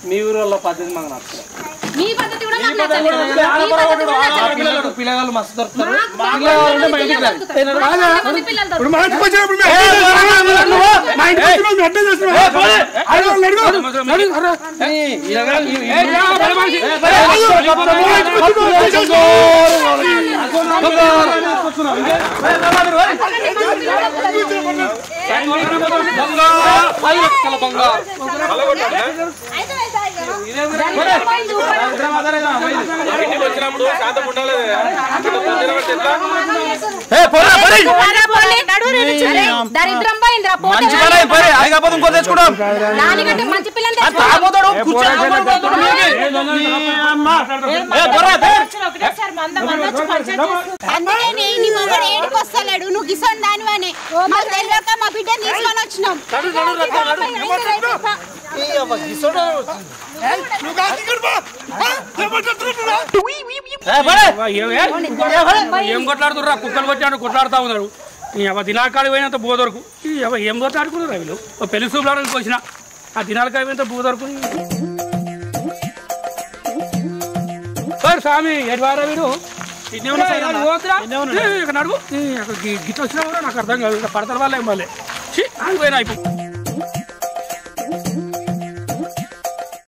మీ ఊళ్ళో పద్ధతి మాకు నచ్చలేదు మీ పద్ధతి కూడా నాకు నచ్చలేదు పిల్లలు మస్తు దొరుకుతారు వచ్చినప్పుడు శాతం ఉండాలి దరిద్రం పోయిందిరా ఇంకో తెచ్చుకుంటాం దానికంటే మంచి పిల్లలు అందుకని నీ మొగడు ఏడికి వస్తలేడు నువ్వు గిసొని దానివని మాకు తెలియక మా బిడ్డ తీసుకొని వచ్చినాం ఏం కొట్లాడుతుర్రా కుక్కలు కొట్టాడు కొట్లాడుతూ ఉన్నారు దినాలకాడు పోయినంత బోదొరకు ఏం కొట్లాడుకున్నారు వీళ్ళు పెళ్లి చూపులాడానికి వచ్చిన ఆ దినాలకాయ పోయినంత బోదొరకు స్వామి ఎటువారా వీడు నడుగు గిట్ వచ్చినా కూడా నాకు అర్థం కాదు పడతల వల్ల ఏం పోలే పోయినా అయిపోయి